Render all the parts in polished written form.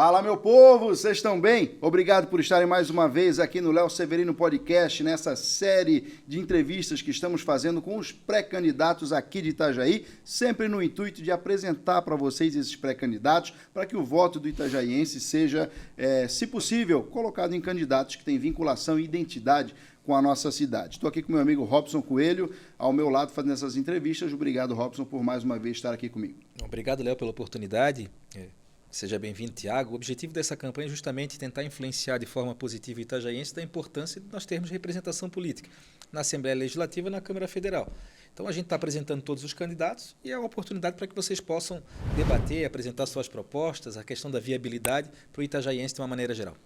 Fala, meu povo, vocês estão bem? Obrigado por estarem mais uma vez aqui no Léo Severino Podcast, nessa série de entrevistas que estamos fazendo com os pré-candidatos aqui de Itajaí, sempre no intuito de apresentar para vocês esses pré-candidatos, para que o voto do itajaiense seja, se possível, colocado em candidatos que têm vinculação e identidade com a nossa cidade. Estou aqui com meu amigo Robson Coelho, ao meu lado, fazendo essas entrevistas. Obrigado, Robson, por mais uma vez estar aqui comigo. Obrigado, Léo, pela oportunidade. Seja bem-vindo, Tiago. O objetivo dessa campanha é justamente tentar influenciar de forma positiva o itajaiense da importância de nós termos representação política na Assembleia Legislativa e na Câmara Federal. Então, a gente está apresentando todos os candidatos e é uma oportunidade para que vocês possam debater, apresentar suas propostas, a questão da viabilidade para o itajaiense de uma maneira geral.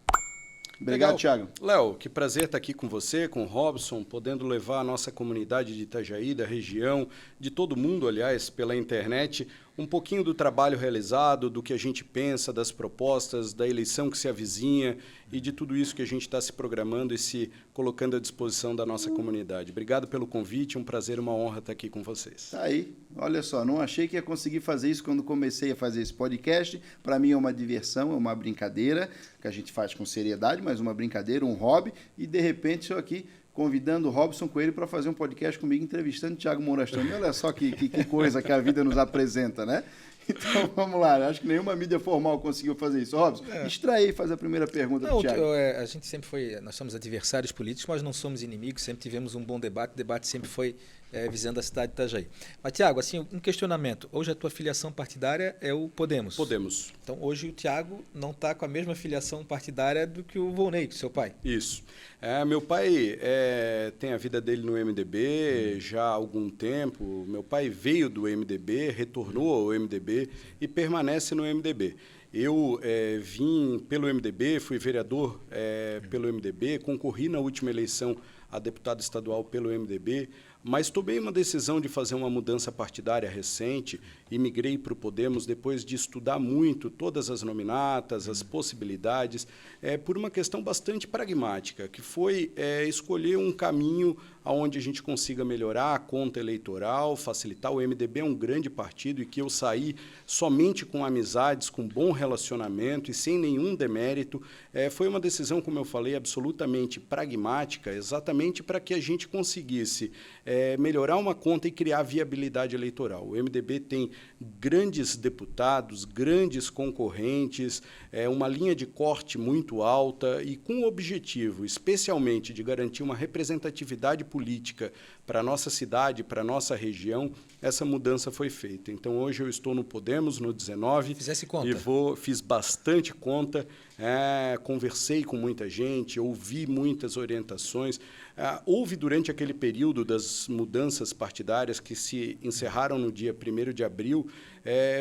Obrigado, Tiago. Léo, que prazer estar aqui com você, com o Robson, podendo levar a nossa comunidade de Itajaí, da região, de todo mundo, aliás, pela internet, um pouquinho do trabalho realizado, do que a gente pensa, das propostas, da eleição que se avizinha e de tudo isso que a gente está se programando e se colocando à disposição da nossa comunidade. Obrigado pelo convite, um prazer, uma honra estar aqui com vocês. Tá aí, olha só, não achei que ia conseguir fazer isso quando comecei a fazer esse podcast. Para mim é uma diversão, é uma brincadeira que a gente faz com seriedade, mas uma brincadeira, um hobby, e de repente estou aqui convidando o Robson Coelho para fazer um podcast comigo, entrevistando o Thiago Mourastani. Olha só que coisa que a vida nos apresenta, né? Então, vamos lá. Acho que nenhuma mídia formal conseguiu fazer isso. Robson, extrai e faz a primeira pergunta para o Thiago. A gente sempre foi... Nós somos adversários políticos, mas não somos inimigos. Sempre tivemos um bom debate. O debate sempre foi visando a cidade de Itajaí. Mas, Tiago, assim, um questionamento. Hoje a tua filiação partidária é o Podemos. Podemos. Então, hoje o Tiago não está com a mesma filiação partidária do que o Volney, seu pai. Isso. Meu pai tem a vida dele no MDB já há algum tempo. Meu pai veio do MDB, retornou ao MDB e permanece no MDB. Eu vim pelo MDB, fui vereador pelo MDB, concorri na última eleição a deputado estadual pelo MDB, mas tomei uma decisão de fazer uma mudança partidária recente e migrei para o Podemos depois de estudar muito todas as nominatas, as possibilidades, por uma questão bastante pragmática, que foi escolher um caminho onde a gente consiga melhorar a conta eleitoral, facilitar. O MDB é um grande partido e que eu saí somente com amizades, com bom relacionamento e sem nenhum demérito. Foi uma decisão, como eu falei, absolutamente pragmática, exatamente para que a gente conseguisse melhorar uma conta e criar viabilidade eleitoral. O MDB tem grandes deputados, grandes concorrentes, uma linha de corte muito alta e com o objetivo, especialmente, de garantir uma representatividade política para a nossa cidade, para a nossa região, essa mudança foi feita. Então, hoje eu estou no Podemos, no 19. Fizesse conta. E fiz bastante conta, conversei com muita gente, ouvi muitas orientações. Houve, durante aquele período das mudanças partidárias que se encerraram no dia 1º de abril,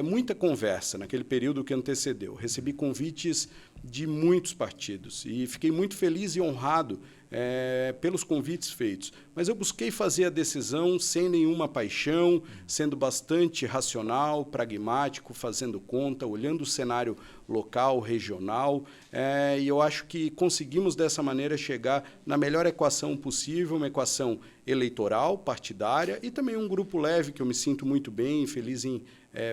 muita conversa naquele período que antecedeu. Recebi convites de muitos partidos e fiquei muito feliz e honrado pelos convites feitos. Mas eu busquei fazer a decisão sem nenhuma paixão, sendo bastante racional, pragmático, fazendo conta, olhando o cenário local, regional, e eu acho que conseguimos, dessa maneira, chegar na melhor equação possível, uma equação eleitoral, partidária, e também um grupo leve, que eu me sinto muito bem e feliz em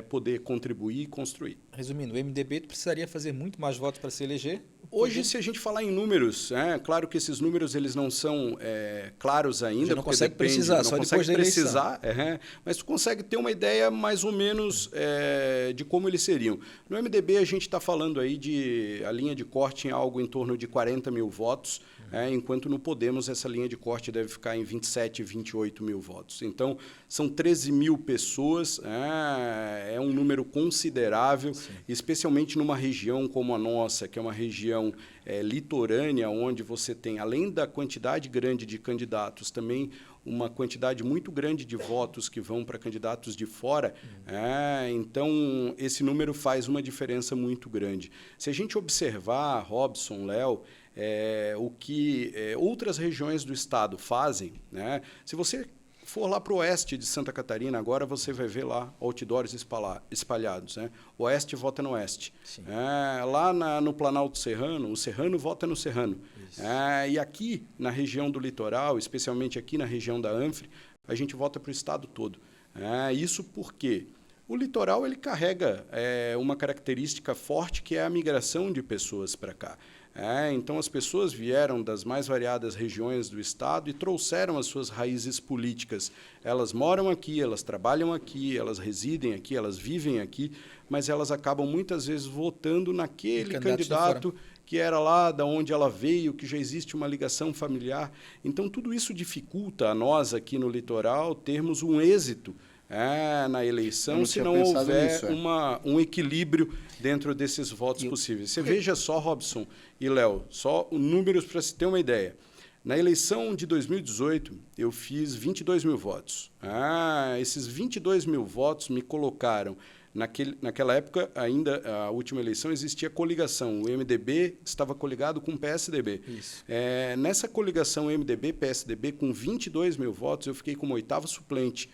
poder contribuir e construir. Resumindo, o MDB precisaria fazer muito mais votos para se eleger? Hoje, se a gente falar em números, claro que esses números eles não são claros ainda. Não consegue precisar, só depois da eleição. Mas tu consegue ter uma ideia mais ou menos de como eles seriam. No MDB, a gente está falando aí de a linha de corte em algo em torno de 40 mil votos, enquanto no Podemos essa linha de corte deve ficar em 27, 28 mil votos. Então, são 13 mil pessoas, é um número considerável, sim, especialmente numa região como a nossa, que é uma região litorânea, onde você tem, além da quantidade grande de candidatos, também uma quantidade muito grande de votos que vão para candidatos de fora. Então, esse número faz uma diferença muito grande. Se a gente observar, Robson, Léo, o que outras regiões do estado fazem, se você for lá para o oeste de Santa Catarina, agora você vai ver lá outdoors espalhados. Oeste vota no oeste. Lá no Planalto Serrano, o serrano vota no serrano. E aqui na região do litoral, especialmente aqui na região da Anfre, a gente vota para o estado todo. Isso porque O litoral ele carrega uma característica forte, que é a migração de pessoas para cá. Então, as pessoas vieram das mais variadas regiões do estado e trouxeram as suas raízes políticas. Elas moram aqui, elas trabalham aqui, elas residem aqui, elas vivem aqui, mas elas acabam muitas vezes votando naquele candidato que era lá da onde ela veio, que já existe uma ligação familiar. Então, tudo isso dificulta a nós aqui no litoral termos um êxito na eleição, se não houver um equilíbrio dentro desses votos possíveis. Você veja só, Robson e Léo, só números para se ter uma ideia. Na eleição de 2018, eu fiz 22 mil votos. Esses 22 mil votos me colocaram. Naquela época, ainda, a última eleição, existia coligação. O MDB estava coligado com o PSDB. Nessa coligação MDB-PSDB, com 22 mil votos, eu fiquei como 8º suplente.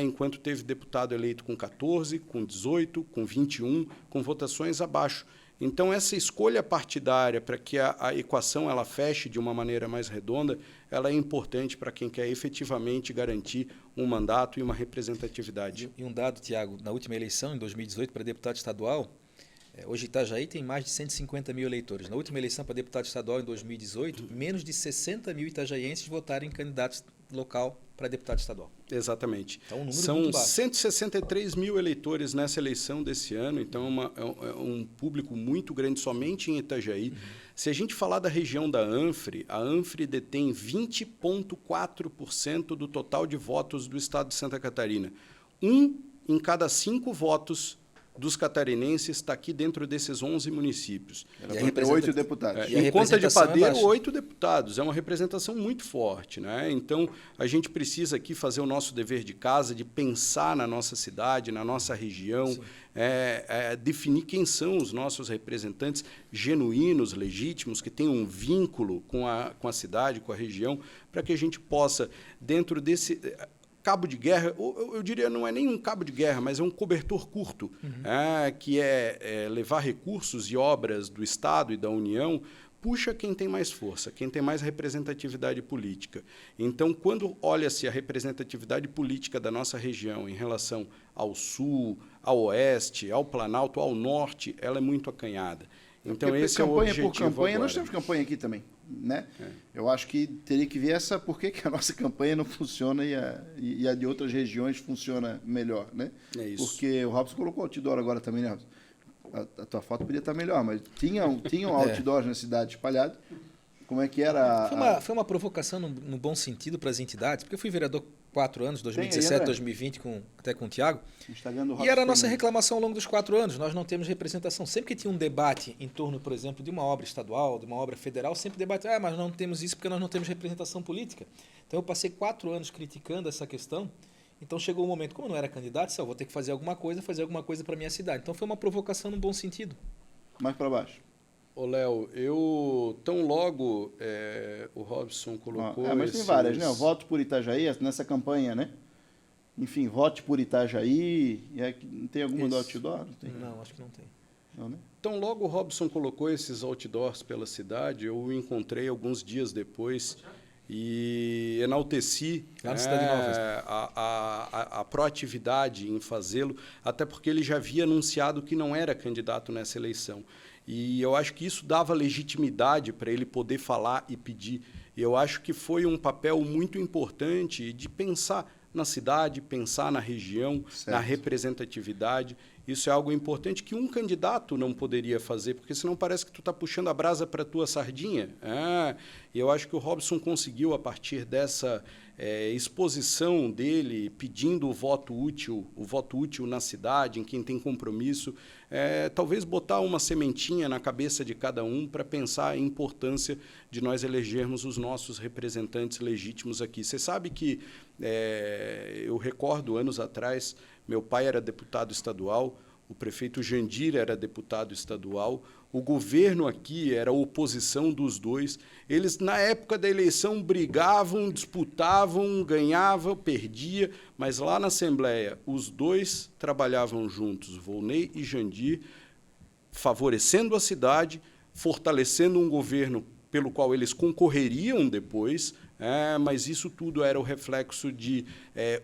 Enquanto teve deputado eleito com 14, com 18, com 21, com votações abaixo. Então, essa escolha partidária para que a equação ela feche de uma maneira mais redonda, ela é importante para quem quer efetivamente garantir um mandato e uma representatividade. E um dado, Tiago, na última eleição, em 2018, para deputado estadual, hoje Itajaí tem mais de 150 mil eleitores. Na última eleição para deputado estadual, em 2018, menos de 60 mil itajaienses votaram em candidatos local para deputado estadual. Exatamente. Então, um número São muito baixo. 163 mil eleitores nessa eleição desse ano, então é um público muito grande somente em Itajaí. Se a gente falar da região da Anfre, a Anfre detém 20,4% do total de votos do estado de Santa Catarina. 1 em cada 5 votos dos catarinenses está aqui dentro desses 11 municípios. Ela tem 8 deputados. Em Conta de Padeiro, 8 deputados. É uma representação muito forte, né? Então, a gente precisa aqui fazer o nosso dever de casa, de pensar na nossa cidade, na nossa região, definir quem são os nossos representantes genuínos, legítimos, que têm um vínculo com a cidade, com a região, para que a gente possa, dentro desse cabo de guerra, eu diria, não é nem um cabo de guerra, mas é um cobertor curto, que é levar recursos e obras do Estado e da União, puxa quem tem mais força, quem tem mais representatividade política. Então, quando olha-se a representatividade política da nossa região em relação ao Sul, ao Oeste, ao Planalto, ao Norte, ela é muito acanhada. Então, esse é o objetivo por campanha, agora. Nós temos campanha aqui também, né? Eu acho que teria que ver por que a nossa campanha não funciona e a de outras regiões funciona melhor, né? É isso. Porque o Robson colocou outdoor agora também, né, Robson? A tua foto podia estar melhor, mas tinham outdoors na cidade espalhados. Como é que era? Foi uma provocação no bom sentido para as entidades, porque eu fui vereador 4 anos, 2017, 2020, até com o Tiago. E era a nossa reclamação ao longo dos 4 anos. Nós não temos representação. Sempre que tinha um debate em torno, por exemplo, de uma obra estadual, de uma obra federal, sempre debate, mas não temos isso porque nós não temos representação política. Então eu passei 4 anos criticando essa questão. Então chegou um momento, como eu não era candidato, eu vou ter que fazer alguma coisa para a minha cidade. Então foi uma provocação no bom sentido. Mais para baixo. Ô, Léo, tão logo o Robson colocou... mas tem várias, né? Voto por Itajaí, nessa campanha, né? Enfim, vote por Itajaí. Tem alguma do outdoor? Não tem? Não, acho que não tem. Não, né? Então, logo o Robson colocou esses outdoors pela cidade, eu o encontrei alguns dias depois e enalteci a proatividade em fazê-lo, até porque ele já havia anunciado que não era candidato nessa eleição. E eu acho que isso dava legitimidade para ele poder falar e pedir. E eu acho que foi um papel muito importante de pensar na cidade, pensar na região, na representatividade. Isso é algo importante que um candidato não poderia fazer, porque senão parece que tu está puxando a brasa para a tua sardinha. E eu acho que o Robson conseguiu, a partir dessa exposição dele, pedindo o voto útil na cidade, em quem tem compromisso, talvez botar uma sementinha na cabeça de cada um para pensar a importância de nós elegermos os nossos representantes legítimos aqui. Você sabe que, eu recordo, anos atrás, meu pai era deputado estadual, o prefeito Jandir era deputado estadual, o governo aqui era a oposição dos dois. Eles, na época da eleição, brigavam, disputavam, ganhavam, perdia, mas lá na Assembleia, os dois trabalhavam juntos, Volney e Jandir, favorecendo a cidade, fortalecendo um governo pelo qual eles concorreriam depois, mas isso tudo era o reflexo de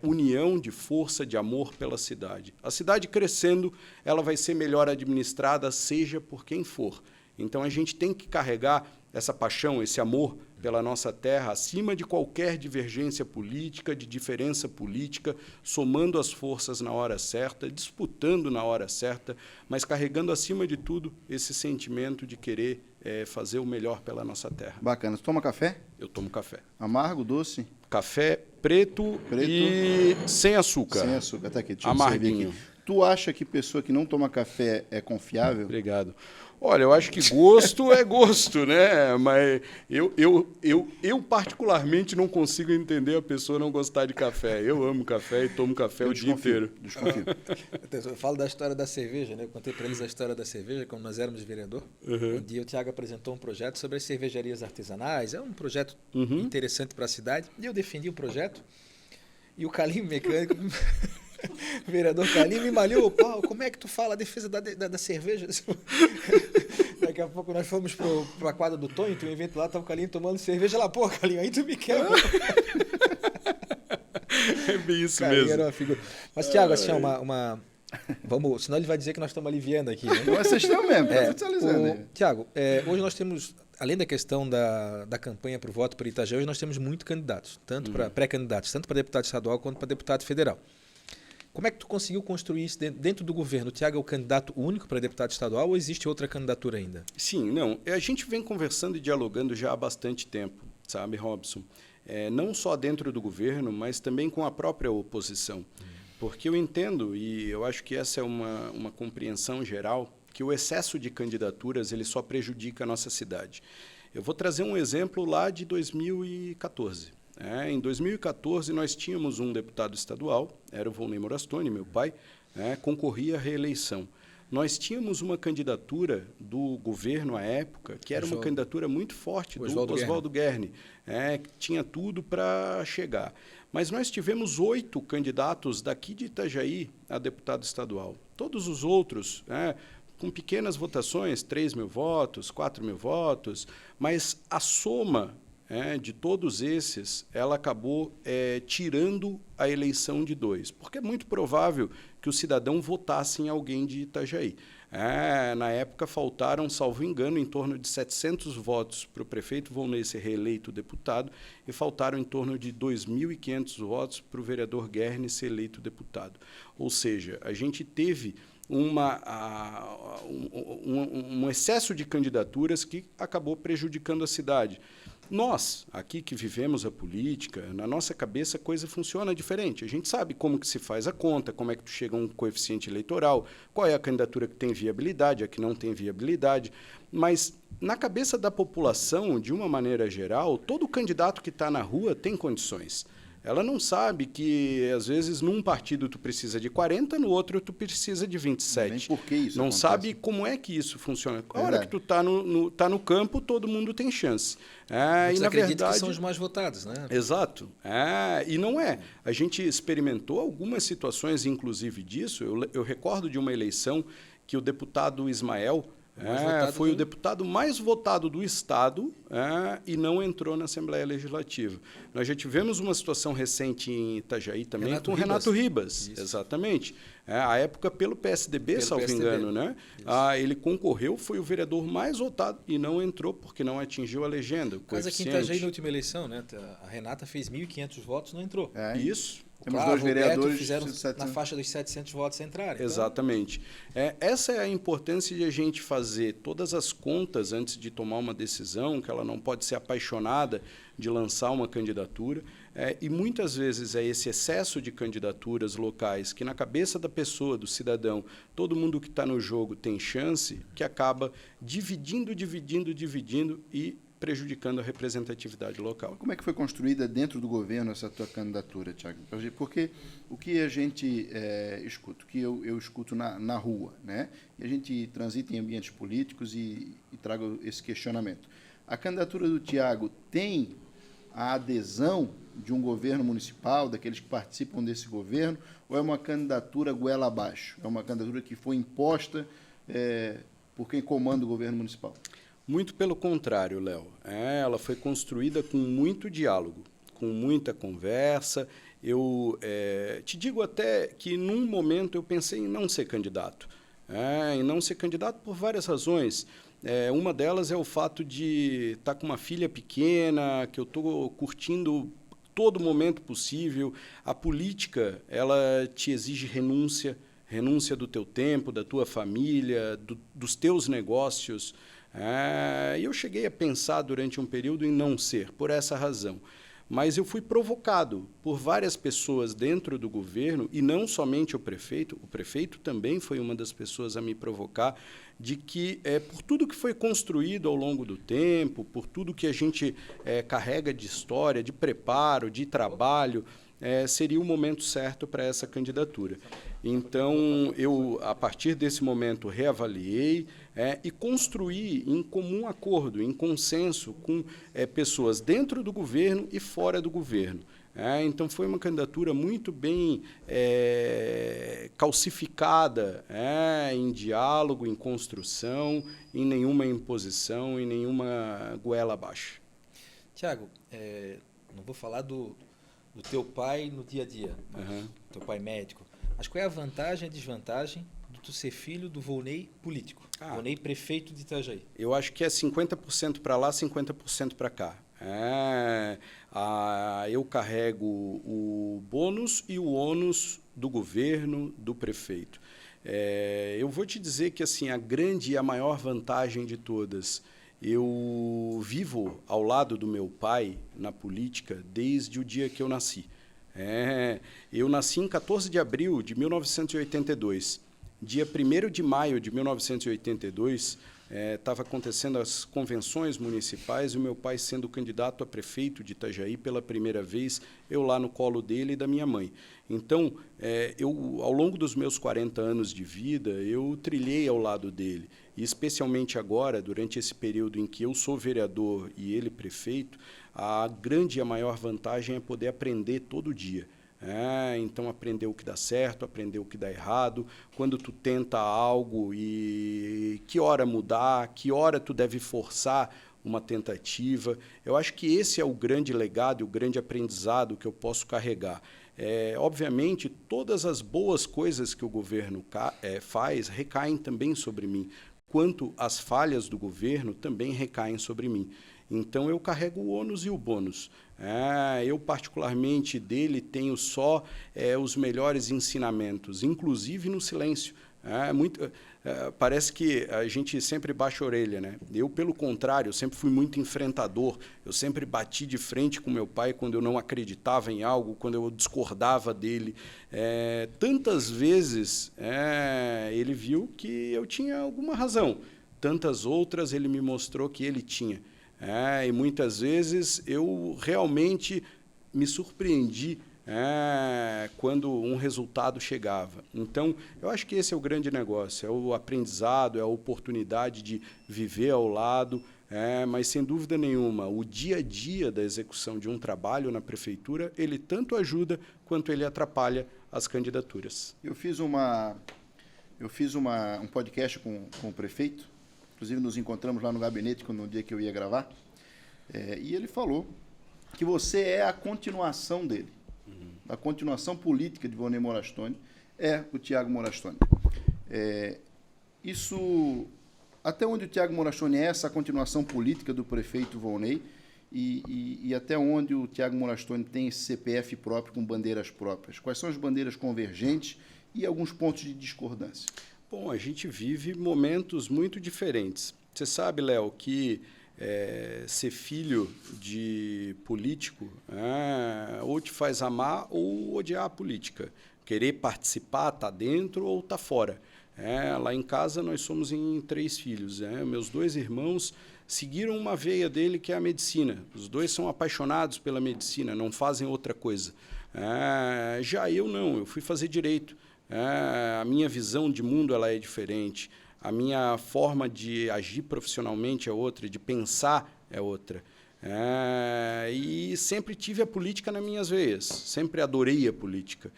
união, de força, de amor pela cidade. A cidade crescendo, ela vai ser melhor administrada, seja por quem for. Então, a gente tem que carregar essa paixão, esse amor pela nossa terra, acima de qualquer divergência política, de diferença política, somando as forças na hora certa, disputando na hora certa, mas carregando, acima de tudo, esse sentimento de querer fazer o melhor pela nossa terra. Bacana. Você toma café? Eu tomo café. Amargo, doce? Café preto e sem açúcar. Sem açúcar. Tá aqui, deixa eu amarguinho. aqui. Tu acha que pessoa que não toma café é confiável? Obrigado. Olha, eu acho que gosto é gosto, né? Mas eu particularmente não consigo entender a pessoa não gostar de café. Eu amo café e tomo café o dia inteiro. Desconfio. Eu falo da história da cerveja, né? Eu contei para eles a história da cerveja, quando nós éramos vereador. Um dia o Tiago apresentou um projeto sobre as cervejarias artesanais. É um projeto interessante para a cidade. E eu defendi o projeto. E o Calim mecânico... O vereador Calim me malhou, Paulo, como é que tu fala a defesa da cerveja? Daqui a pouco nós fomos para a quadra do Tonho, tem um evento lá, tá o Calim tomando cerveja lá, pô, Calim, aí tu me quebra. É bem isso Calim mesmo. Era uma figura. Mas, Tiago, assim, vamos, senão ele vai dizer que nós estamos aliviando aqui, né? Vocês estão mesmo, potencializando. Tiago, hoje nós temos, além da questão da campanha para o voto para Itajaí, hoje nós temos muitos candidatos, tanto para pré-candidatos, tanto para deputado estadual quanto para deputado federal. Como é que tu conseguiu construir isso dentro do governo? O Tiago é o candidato único para deputado estadual ou existe outra candidatura ainda? Sim, não. A gente vem conversando e dialogando já há bastante tempo, sabe, Robson? Não só dentro do governo, mas também com a própria oposição. Porque eu entendo, e eu acho que essa é uma compreensão geral, que o excesso de candidaturas ele só prejudica a nossa cidade. Eu vou trazer um exemplo lá de 2014. Em 2014, nós tínhamos um deputado estadual, era o Volney Morastoni, meu pai, concorria à reeleição. Nós tínhamos uma candidatura do governo à época, que era uma candidatura muito forte, do Oswaldo Guerni, que tinha tudo para chegar. Mas nós tivemos 8 candidatos daqui de Itajaí a deputado estadual. Todos os outros, com pequenas votações, 3.000 votos, 4.000 votos, mas a soma de todos esses, ela acabou tirando a eleição de 2, porque é muito provável que o cidadão votasse em alguém de Itajaí. Na época, faltaram, salvo engano, em torno de 700 votos para o prefeito Volney ser reeleito deputado e faltaram em torno de 2.500 votos para o vereador Guerni ser eleito deputado. Ou seja, a gente teve um excesso de candidaturas que acabou prejudicando a cidade. Nós, aqui que vivemos a política, na nossa cabeça a coisa funciona diferente. A gente sabe como que se faz a conta, como é que tu chega a um coeficiente eleitoral, qual é a candidatura que tem viabilidade, a que não tem viabilidade. Mas, na cabeça da população, de uma maneira geral, todo candidato que está na rua tem condições. Ela não sabe que, às vezes, num partido tu precisa de 40, no outro tu precisa de 27. Nem por que isso não acontece. Sabe como é que isso funciona. A hora que tu tá no campo, todo mundo tem chance. E na verdade que são os mais votados, né? Exato. E não é. A gente experimentou algumas situações, inclusive, disso. Eu recordo de uma eleição que o deputado Ismael foi o deputado mais votado do Estado e não entrou na Assembleia Legislativa. Nós já tivemos uma situação recente em Itajaí também com Renato Ribas. Isso. Exatamente. À época, pelo PSDB, salvo engano. Né? Ele concorreu, foi o vereador mais votado e não entrou porque não atingiu a legenda. Mas aqui em Itajaí, na última eleição, né? A Renata fez 1.500 votos, não entrou. Isso. Temos 2 vereadores fizeram na faixa dos 700 votos entrarem. Exatamente. Essa é a importância de a gente fazer todas as contas antes de tomar uma decisão, que ela não pode ser apaixonada de lançar uma candidatura. E muitas vezes é esse excesso de candidaturas locais que na cabeça da pessoa, do cidadão, todo mundo que está no jogo tem chance, que acaba dividindo e prejudicando a representatividade local. Como é que foi construída dentro do governo essa tua candidatura, Tiago? Porque o que a gente escuta, o que eu escuto na rua, né? E a gente transita em ambientes políticos e trago esse questionamento. A candidatura do Tiago tem a adesão de um governo municipal, daqueles que participam desse governo, ou é uma candidatura goela abaixo? É uma candidatura que foi imposta por quem comanda o governo municipal? Muito pelo contrário, Léo. Ela foi construída com muito diálogo, com muita conversa. Eu te digo até que, num momento, eu pensei em não ser candidato. Em não ser candidato por várias razões. Uma delas é o fato de estar com uma filha pequena, que eu estou curtindo todo momento possível. A política, ela te exige renúncia do teu tempo, da tua família, dos teus negócios. E eu cheguei a pensar durante um período em não ser, por essa razão. Mas eu fui provocado por várias pessoas dentro do governo, e não somente o prefeito também foi uma das pessoas a me provocar, de que, por tudo que foi construído ao longo do tempo, por tudo que a gente carrega de história, de preparo, de trabalho, seria o momento certo para essa candidatura. Então, eu, a partir desse momento, reavaliei e construí em comum acordo, em consenso com pessoas dentro do governo e fora do governo. Então, foi uma candidatura muito bem calcificada, em diálogo, em construção, em nenhuma imposição, em nenhuma goela abaixo. Tiago, não vou falar do teu pai no dia a dia, teu pai médico, mas qual é a vantagem e a desvantagem de tu ser filho do Volney político, Volney prefeito de Itajaí? Eu acho que é 50% para lá, 50% para cá. Eu carrego o bônus e o ônus do governo, do prefeito. Eu vou te dizer que assim, a grande e a maior vantagem de todas, eu vivo ao lado do meu pai na política desde o dia que eu nasci. Eu nasci em 14 de abril de 1982. Dia 1º de maio de 1982, estava acontecendo as convenções municipais e o meu pai sendo candidato a prefeito de Itajaí pela primeira vez, eu lá no colo dele e da minha mãe. Então, eu, ao longo dos meus 40 anos de vida, eu trilhei ao lado dele. E, especialmente agora, durante esse período em que eu sou vereador e ele prefeito, a grande e a maior vantagem é poder aprender todo dia. Então, aprender o que dá certo, aprender o que dá errado, quando tu tenta algo e que hora mudar, que hora tu deve forçar uma tentativa. Eu acho que esse é o grande legado e o grande aprendizado que eu posso carregar. Obviamente, todas as boas coisas que o governo faz recaem também sobre mim, quanto as falhas do governo também recaem sobre mim. Então, eu carrego o ônus e o bônus. Eu, particularmente, dele tenho só os melhores ensinamentos, inclusive no silêncio. Parece que a gente sempre baixa a orelha, né? Eu, pelo contrário, sempre fui muito enfrentador. Eu sempre bati de frente com meu pai quando eu não acreditava em algo, quando eu discordava dele. Tantas vezes ele viu que eu tinha alguma razão. Tantas outras ele me mostrou que ele tinha. E muitas vezes eu realmente me surpreendi quando um resultado chegava. Então, eu acho que esse é o grande negócio, é o aprendizado, é a oportunidade de viver ao lado, mas, sem dúvida nenhuma, o dia a dia da execução de um trabalho na prefeitura, ele tanto ajuda quanto ele atrapalha as candidaturas. Eu fiz um podcast com o prefeito. Inclusive, nos encontramos lá no gabinete no dia que eu ia gravar. E ele falou que você é a continuação dele. A continuação política de Volney Morastone é o Tiago Morastone. Isso, até onde o Tiago Morastone é essa continuação política do prefeito Volney e até onde o Tiago Morastone tem esse CPF próprio com bandeiras próprias? Quais são as bandeiras convergentes e alguns pontos de discordância? Bom, a gente vive momentos muito diferentes. Você sabe, Léo, que ser filho de político ou te faz amar ou odiar a política. Querer participar, estar dentro ou estar fora. Lá em casa nós somos em 3 filhos. Meus 2 irmãos seguiram uma veia dele, que é a medicina. Os 2 são apaixonados pela medicina, não fazem outra coisa. Já eu não, eu fui fazer direito. A minha visão de mundo ela é diferente, a minha forma de agir profissionalmente é outra, de pensar é outra. E sempre tive a política nas minhas veias, sempre adorei a política.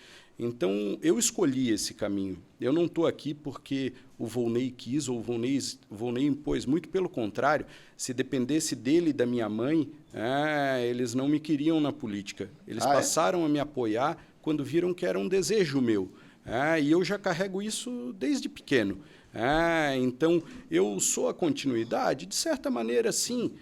Então, eu escolhi esse caminho. Eu não estou aqui porque o Volney quis ou o Volney impôs. Muito pelo contrário, se dependesse dele e da minha mãe, eles não me queriam na política. Eles passaram a me apoiar quando viram que era um desejo meu. E eu já carrego isso desde pequeno. Então, eu sou a continuidade? De certa maneira, sim.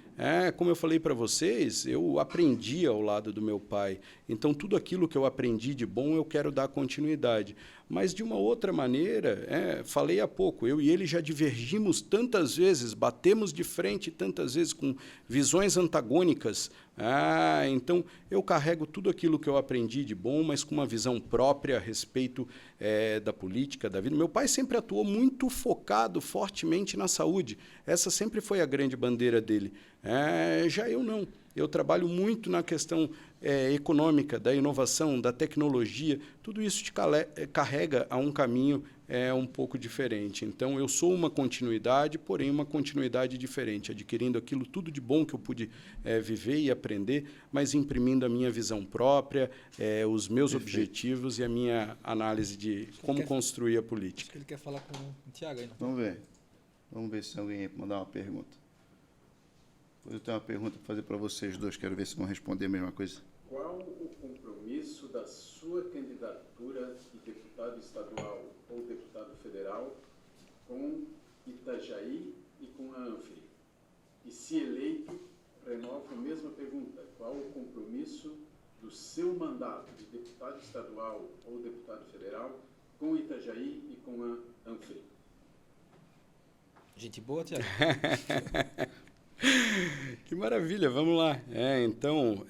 Como eu falei para vocês, eu aprendi ao lado do meu pai. Então, tudo aquilo que eu aprendi de bom, eu quero dar continuidade. Mas, de uma outra maneira, falei há pouco, eu e ele já divergimos tantas vezes, batemos de frente tantas vezes com visões antagônicas. Então, eu carrego tudo aquilo que eu aprendi de bom, mas com uma visão própria a respeito da política, da vida. Meu pai sempre atuou muito focado fortemente na saúde. Essa sempre foi a grande bandeira dele. Já eu não. Eu trabalho muito na questão econômica, da inovação, da tecnologia. Tudo isso te carrega a um caminho um pouco diferente. Então, eu sou uma continuidade, porém uma continuidade diferente, adquirindo aquilo tudo de bom que eu pude viver e aprender, mas imprimindo a minha visão própria, os meus objetivos e a minha análise de como construir a política. Acho que ele quer falar com o Tiago aí. Não? Vamos ver se alguém mandar uma pergunta. Eu tenho uma pergunta para fazer para vocês dois, quero ver se vão responder a mesma coisa. Qual o compromisso da sua candidatura de deputado estadual ou deputado federal com Itajaí e com a ANFRE? E, se eleito, renovo a mesma pergunta. Qual o compromisso do seu mandato de deputado estadual ou deputado federal com Itajaí e com a ANFRE? Gente boa, Tiago. Que maravilha, vamos lá. Então,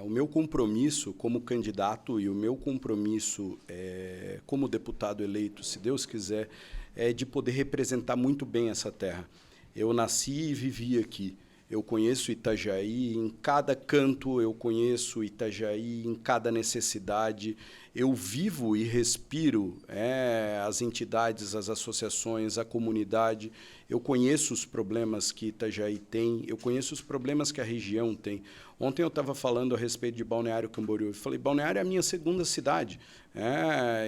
o meu compromisso como candidato e o meu compromisso como deputado eleito, se Deus quiser, é de poder representar muito bem essa terra. Eu nasci e vivi aqui. Eu conheço Itajaí em cada canto, eu conheço Itajaí em cada necessidade. Eu vivo e respiro as entidades, as associações, a comunidade. Eu conheço os problemas que Itajaí tem, eu conheço os problemas que a região tem. Ontem eu estava falando a respeito de Balneário Camboriú. Eu falei, Balneário é a minha segunda cidade.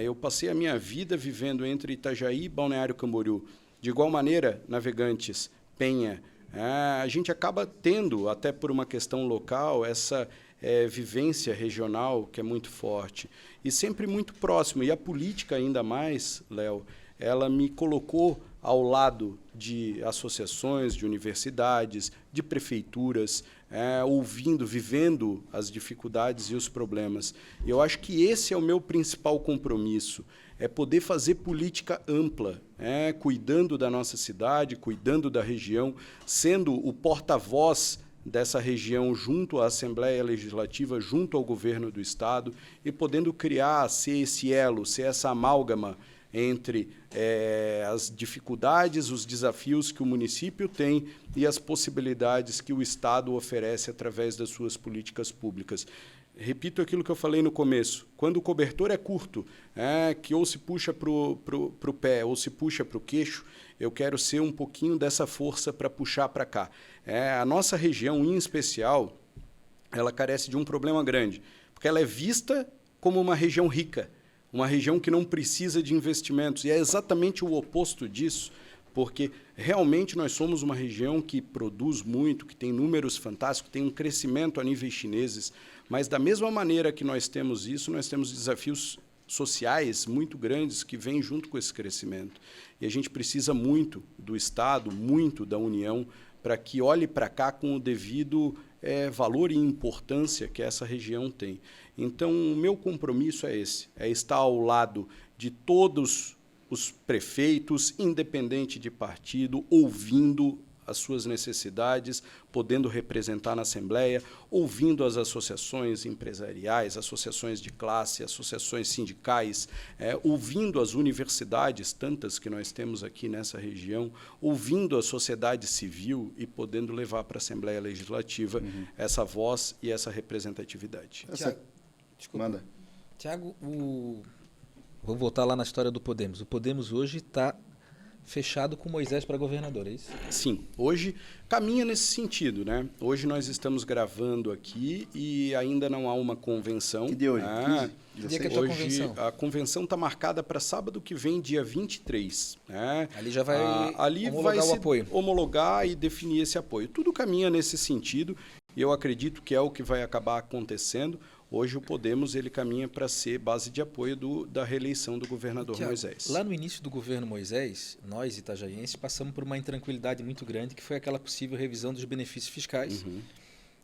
Eu passei a minha vida vivendo entre Itajaí e Balneário Camboriú. De igual maneira, Navegantes, Penha. A gente acaba tendo, até por uma questão local, essa vivência regional que é muito forte e sempre muito próximo. E a política ainda mais, Léo, ela me colocou ao lado de associações, de universidades, de prefeituras, ouvindo, vivendo as dificuldades e os problemas. E eu acho que esse é o meu principal compromisso, é poder fazer política ampla, cuidando da nossa cidade, cuidando da região, sendo o porta-voz dessa região junto à Assembleia Legislativa, junto ao governo do Estado, e podendo criar, ser esse elo, ser essa amálgama entre as dificuldades, os desafios que o município tem e as possibilidades que o Estado oferece através das suas políticas públicas. Repito aquilo que eu falei no começo, quando o cobertor é curto, que ou se puxa para o pé ou se puxa para o queixo, eu quero ser um pouquinho dessa força para puxar para cá. A nossa região, em especial, ela carece de um problema grande, porque ela é vista como uma região rica, uma região que não precisa de investimentos, e é exatamente o oposto disso, porque realmente nós somos uma região que produz muito, que tem números fantásticos, tem um crescimento a níveis chineses, mas da mesma maneira que nós temos isso, nós temos desafios sociais muito grandes que vêm junto com esse crescimento. E a gente precisa muito do Estado, muito da União, para que olhe para cá com o devido valor e importância que essa região tem. Então, o meu compromisso é esse, é estar ao lado de todos os prefeitos, independente de partido, ouvindo as suas necessidades, podendo representar na Assembleia, ouvindo as associações empresariais, associações de classe, associações sindicais, ouvindo as universidades, tantas que nós temos aqui nessa região, ouvindo a sociedade civil e podendo levar para a Assembleia Legislativa essa voz e essa representatividade. Desculpa. Manda. Tiago, vamos voltar lá na história do Podemos. O Podemos hoje está fechado com Moisés para governador, é isso? Sim, hoje caminha nesse sentido, né? Hoje nós estamos gravando aqui e ainda não há uma convenção. Que dia hoje? 15? Que dia que é a tua Hoje convenção? a convenção está marcada para sábado que vem, dia 23. Né? Ali já vai ali homologar vai o se apoio. homologar e definir esse apoio. Tudo caminha nesse sentido e eu acredito que é o que vai acabar acontecendo. Hoje o Podemos ele caminha para ser base de apoio da reeleição do governador Tiago, Moisés. Lá no início do governo Moisés, nós, itajaienses, passamos por uma intranquilidade muito grande, que foi aquela possível revisão dos benefícios fiscais,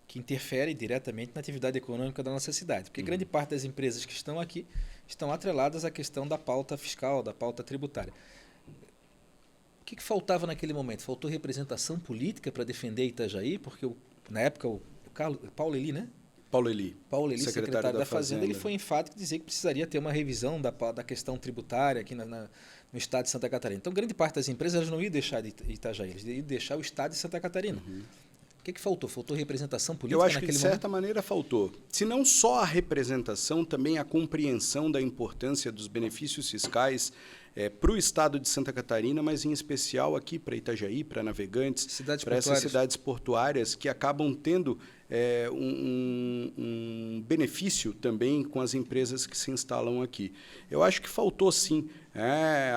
que interfere diretamente na atividade econômica da nossa cidade. Porque grande parte das empresas que estão aqui estão atreladas à questão da pauta fiscal, da pauta tributária. O que faltava naquele momento? Faltou representação política para defender Itajaí? Porque, na época, o Paulo Eli, né? Paulo Eli, secretário da Fazenda, ele foi enfático dizer que precisaria ter uma revisão da questão tributária aqui no estado de Santa Catarina. Então, grande parte das empresas elas não iam deixar de Itajaí, eles iam deixar o estado de Santa Catarina. O que faltou? Faltou representação política naquele momento? Eu acho que, de certa maneira, faltou. Se não só a representação, também a compreensão da importância dos benefícios fiscais para o estado de Santa Catarina, mas em especial aqui para Itajaí, para Navegantes, para essas cidades portuárias que acabam tendo um benefício também com as empresas que se instalam aqui. Eu acho que faltou sim.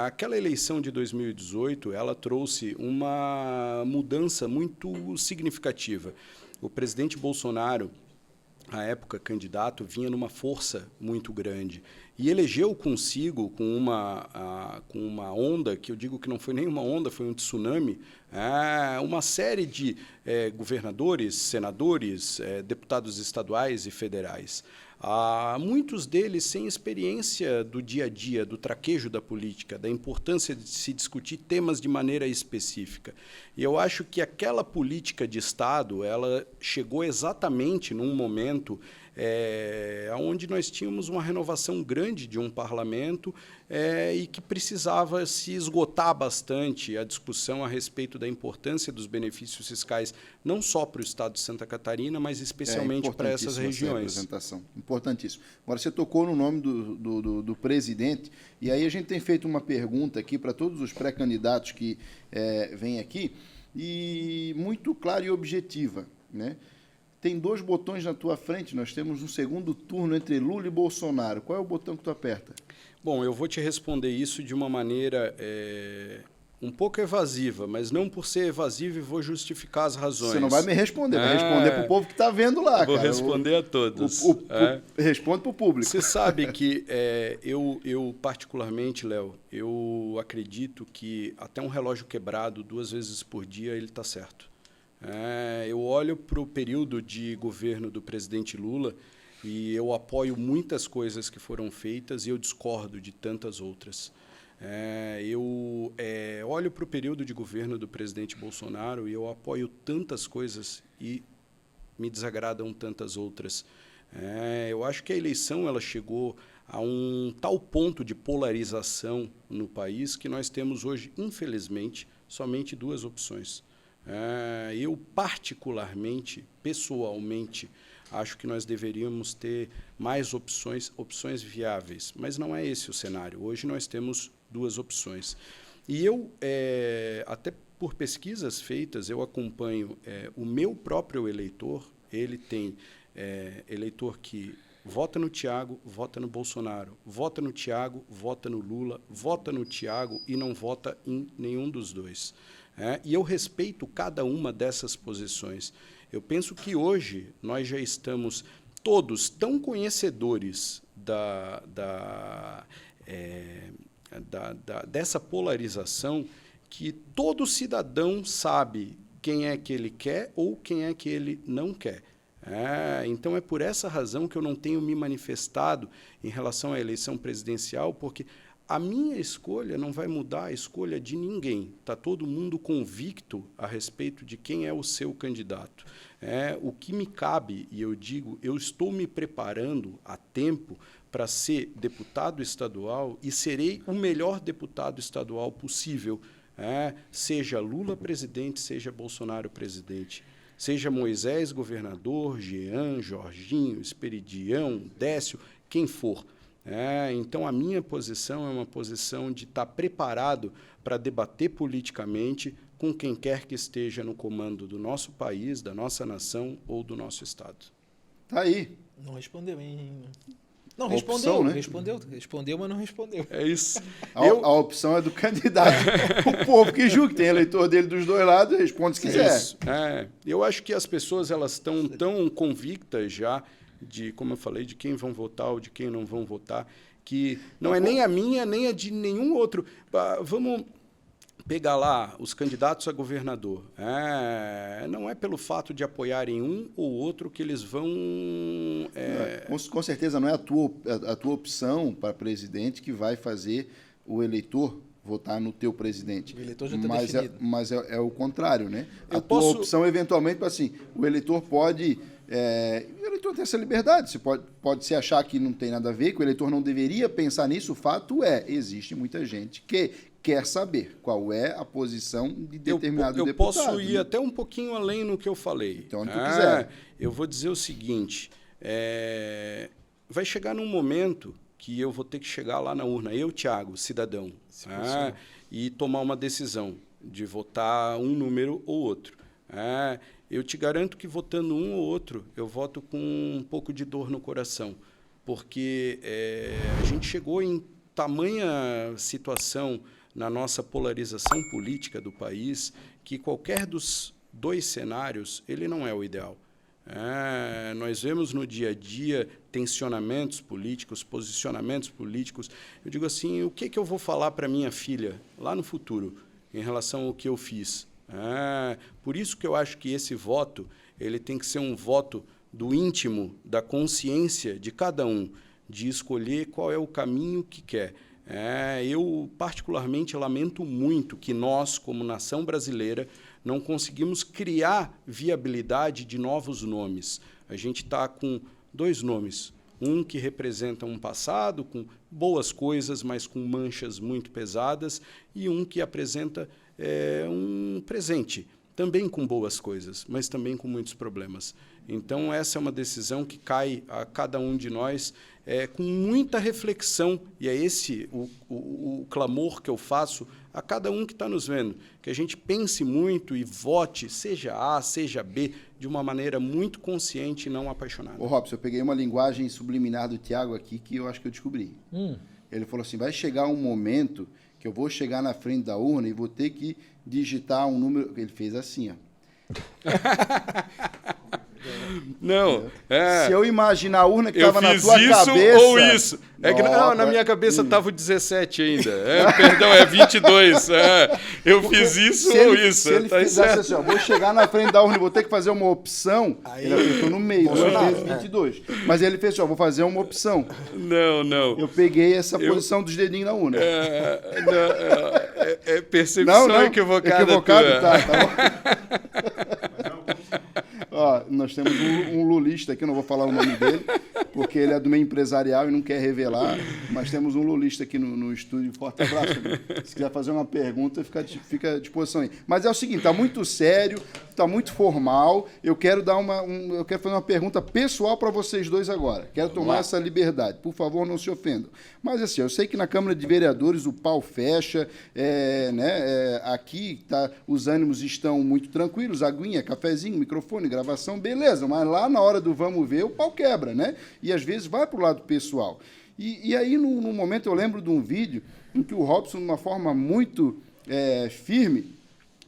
Aquela eleição de 2018, ela trouxe uma mudança muito significativa. O presidente Bolsonaro, à época candidato, vinha numa força muito grande e elegeu consigo com uma onda, que eu digo que não foi nem uma onda, foi um tsunami, uma série de governadores, senadores, deputados estaduais e federais. Muitos deles sem experiência do dia a dia, do traquejo da política, da importância de se discutir temas de maneira específica. E eu acho que aquela política de Estado, ela chegou exatamente num momento onde nós tínhamos uma renovação grande de um parlamento e que precisava se esgotar bastante a discussão a respeito da importância dos benefícios fiscais, não só para o estado de Santa Catarina, mas especialmente para essas regiões. Importantíssimo. Agora, você tocou no nome do presidente, e aí a gente tem feito uma pergunta aqui para todos os pré-candidatos que vêm aqui, e muito clara e objetiva, né? Tem 2 botões na tua frente, nós temos um segundo turno entre Lula e Bolsonaro. Qual é o botão que tu aperta? Bom, eu vou te responder isso de uma maneira um pouco evasiva, mas não por ser evasivo e vou justificar as razões. Você não vai me responder, vai responder para o povo que está vendo lá. Vou responder a todos. Responde para o público. Você sabe que eu particularmente, Léo, eu acredito que até um relógio quebrado 2 vezes por dia ele está certo. Eu olho para o período de governo do presidente Lula e eu apoio muitas coisas que foram feitas e eu discordo de tantas outras. Eu olho para o período de governo do presidente Bolsonaro e eu apoio tantas coisas e me desagradam tantas outras. Eu acho que a eleição ela chegou a um tal ponto de polarização no país que nós temos hoje, infelizmente, somente 2 opções. Eu, particularmente, pessoalmente, acho que nós deveríamos ter mais opções viáveis, mas não é esse o cenário. Hoje nós temos 2 opções. E eu, até por pesquisas feitas, eu acompanho o meu próprio eleitor, ele tem eleitor que vota no Thiago, vota no Bolsonaro, vota no Thiago, vota no Lula, vota no Thiago e não vota em nenhum dos 2. E eu respeito cada uma dessas posições. Eu penso que hoje nós já estamos todos tão conhecedores dessa polarização que todo cidadão sabe quem é que ele quer ou quem é que ele não quer. Então, é por essa razão que eu não tenho me manifestado em relação à eleição presidencial, porque a minha escolha não vai mudar a escolha de ninguém. Está todo mundo convicto a respeito de quem é o seu candidato. O que me cabe, e eu digo, eu estou me preparando há tempo para ser deputado estadual e serei o melhor deputado estadual possível, seja Lula presidente, seja Bolsonaro presidente. Seja Moisés governador, Jean, Jorginho, Esperidião, Décio, quem for. Então, a minha posição é uma posição de estar preparado para debater politicamente com quem quer que esteja no comando do nosso país, da nossa nação ou do nosso Estado. Tá aí. Não respondeu, hein? Não, Opção, né? Respondeu, mas não respondeu. É isso. A opção é do candidato. O povo que julga, tem eleitor dele dos dois lados, responde se quiser. Isso. Eu acho que as pessoas elas estão tão convictas já de, como eu falei, de quem vão votar ou de quem não vão votar, que não é nem a minha, nem a de nenhum outro. Vamos pegar lá os candidatos a governador. Não é pelo fato de apoiarem um ou outro que eles vão... Com certeza não é a tua opção para presidente que vai fazer o eleitor votar no teu presidente. O eleitor já está definido. Mas é o contrário, né? Tua opção, eventualmente, assim, o eleitor pode... o eleitor tem essa liberdade. Você pode se achar que não tem nada a ver, que o eleitor não deveria pensar nisso. O fato existe muita gente que quer saber qual é a posição de determinado deputado. Eu posso ir até um pouquinho além no que eu falei. Então, onde tu quiser. Eu vou dizer o seguinte, vai chegar num momento que eu vou ter que chegar lá na urna, eu, Thiago, cidadão, e tomar uma decisão de votar um número ou outro. Eu te garanto que votando um ou outro, eu voto com um pouco de dor no coração, porque a gente chegou em tamanha situação na nossa polarização política do país que qualquer dos dois cenários ele não é o ideal. Nós vemos no dia a dia tensionamentos políticos, posicionamentos políticos. Eu digo assim, o que eu vou falar para minha filha lá no futuro em relação ao que eu fiz? Por isso que eu acho que esse voto ele tem que ser um voto do íntimo, da consciência de cada um, de escolher qual é o caminho que quer. Eu, particularmente, lamento muito que nós, como nação brasileira, não conseguimos criar viabilidade de novos nomes. A gente está com 2 nomes, um que representa um passado com boas coisas, mas com manchas muito pesadas, e um que apresenta um presente, também com boas coisas, mas também com muitos problemas. Então, essa é uma decisão que cai a cada um de nós com muita reflexão, e é esse o clamor que eu faço a cada um que está nos vendo, que a gente pense muito e vote, seja A, seja B, de uma maneira muito consciente e não apaixonada. Ô, Robson, eu peguei uma linguagem subliminar do Thiago aqui que eu acho que eu descobri. Ele falou assim, vai chegar um momento que eu vou chegar na frente da urna e vou ter que digitar um número... Ele fez assim, ó. Não, Se eu imaginar a urna que estava na tua fiz isso cabeça... ou isso. Na minha cabeça estava o 17 ainda. Perdão, é 22. Eu fiz isso ou isso. Se ele fizesse assim, ó, vou chegar na frente da urna e vou ter que fazer uma opção, ele apertou no meio, fez 22. Mas ele fez assim, ó, vou fazer uma opção. Não. Eu peguei essa posição dos dedinhos na urna. Percepção equivocada. Equivocado? Tá bom. Ó, nós temos um lulista aqui, não vou falar o nome dele, porque ele é do meio empresarial e não quer revelar, mas temos um lulista aqui no estúdio. Forte abraço. Se quiser fazer uma pergunta, fica à disposição aí. Mas é o seguinte, está muito sério, está muito formal. Eu quero eu quero fazer uma pergunta pessoal para vocês dois agora. Quero tomar essa liberdade. Por favor, não se ofendam. Mas assim, eu sei que na Câmara de Vereadores o pau fecha, aqui os ânimos estão muito tranquilos, aguinha, cafezinho, microfone, gravação, beleza, mas lá na hora do vamos ver, o pau quebra, né? E às vezes vai para o lado pessoal. E aí, num momento, eu lembro de um vídeo em que o Robson, de uma forma muito firme,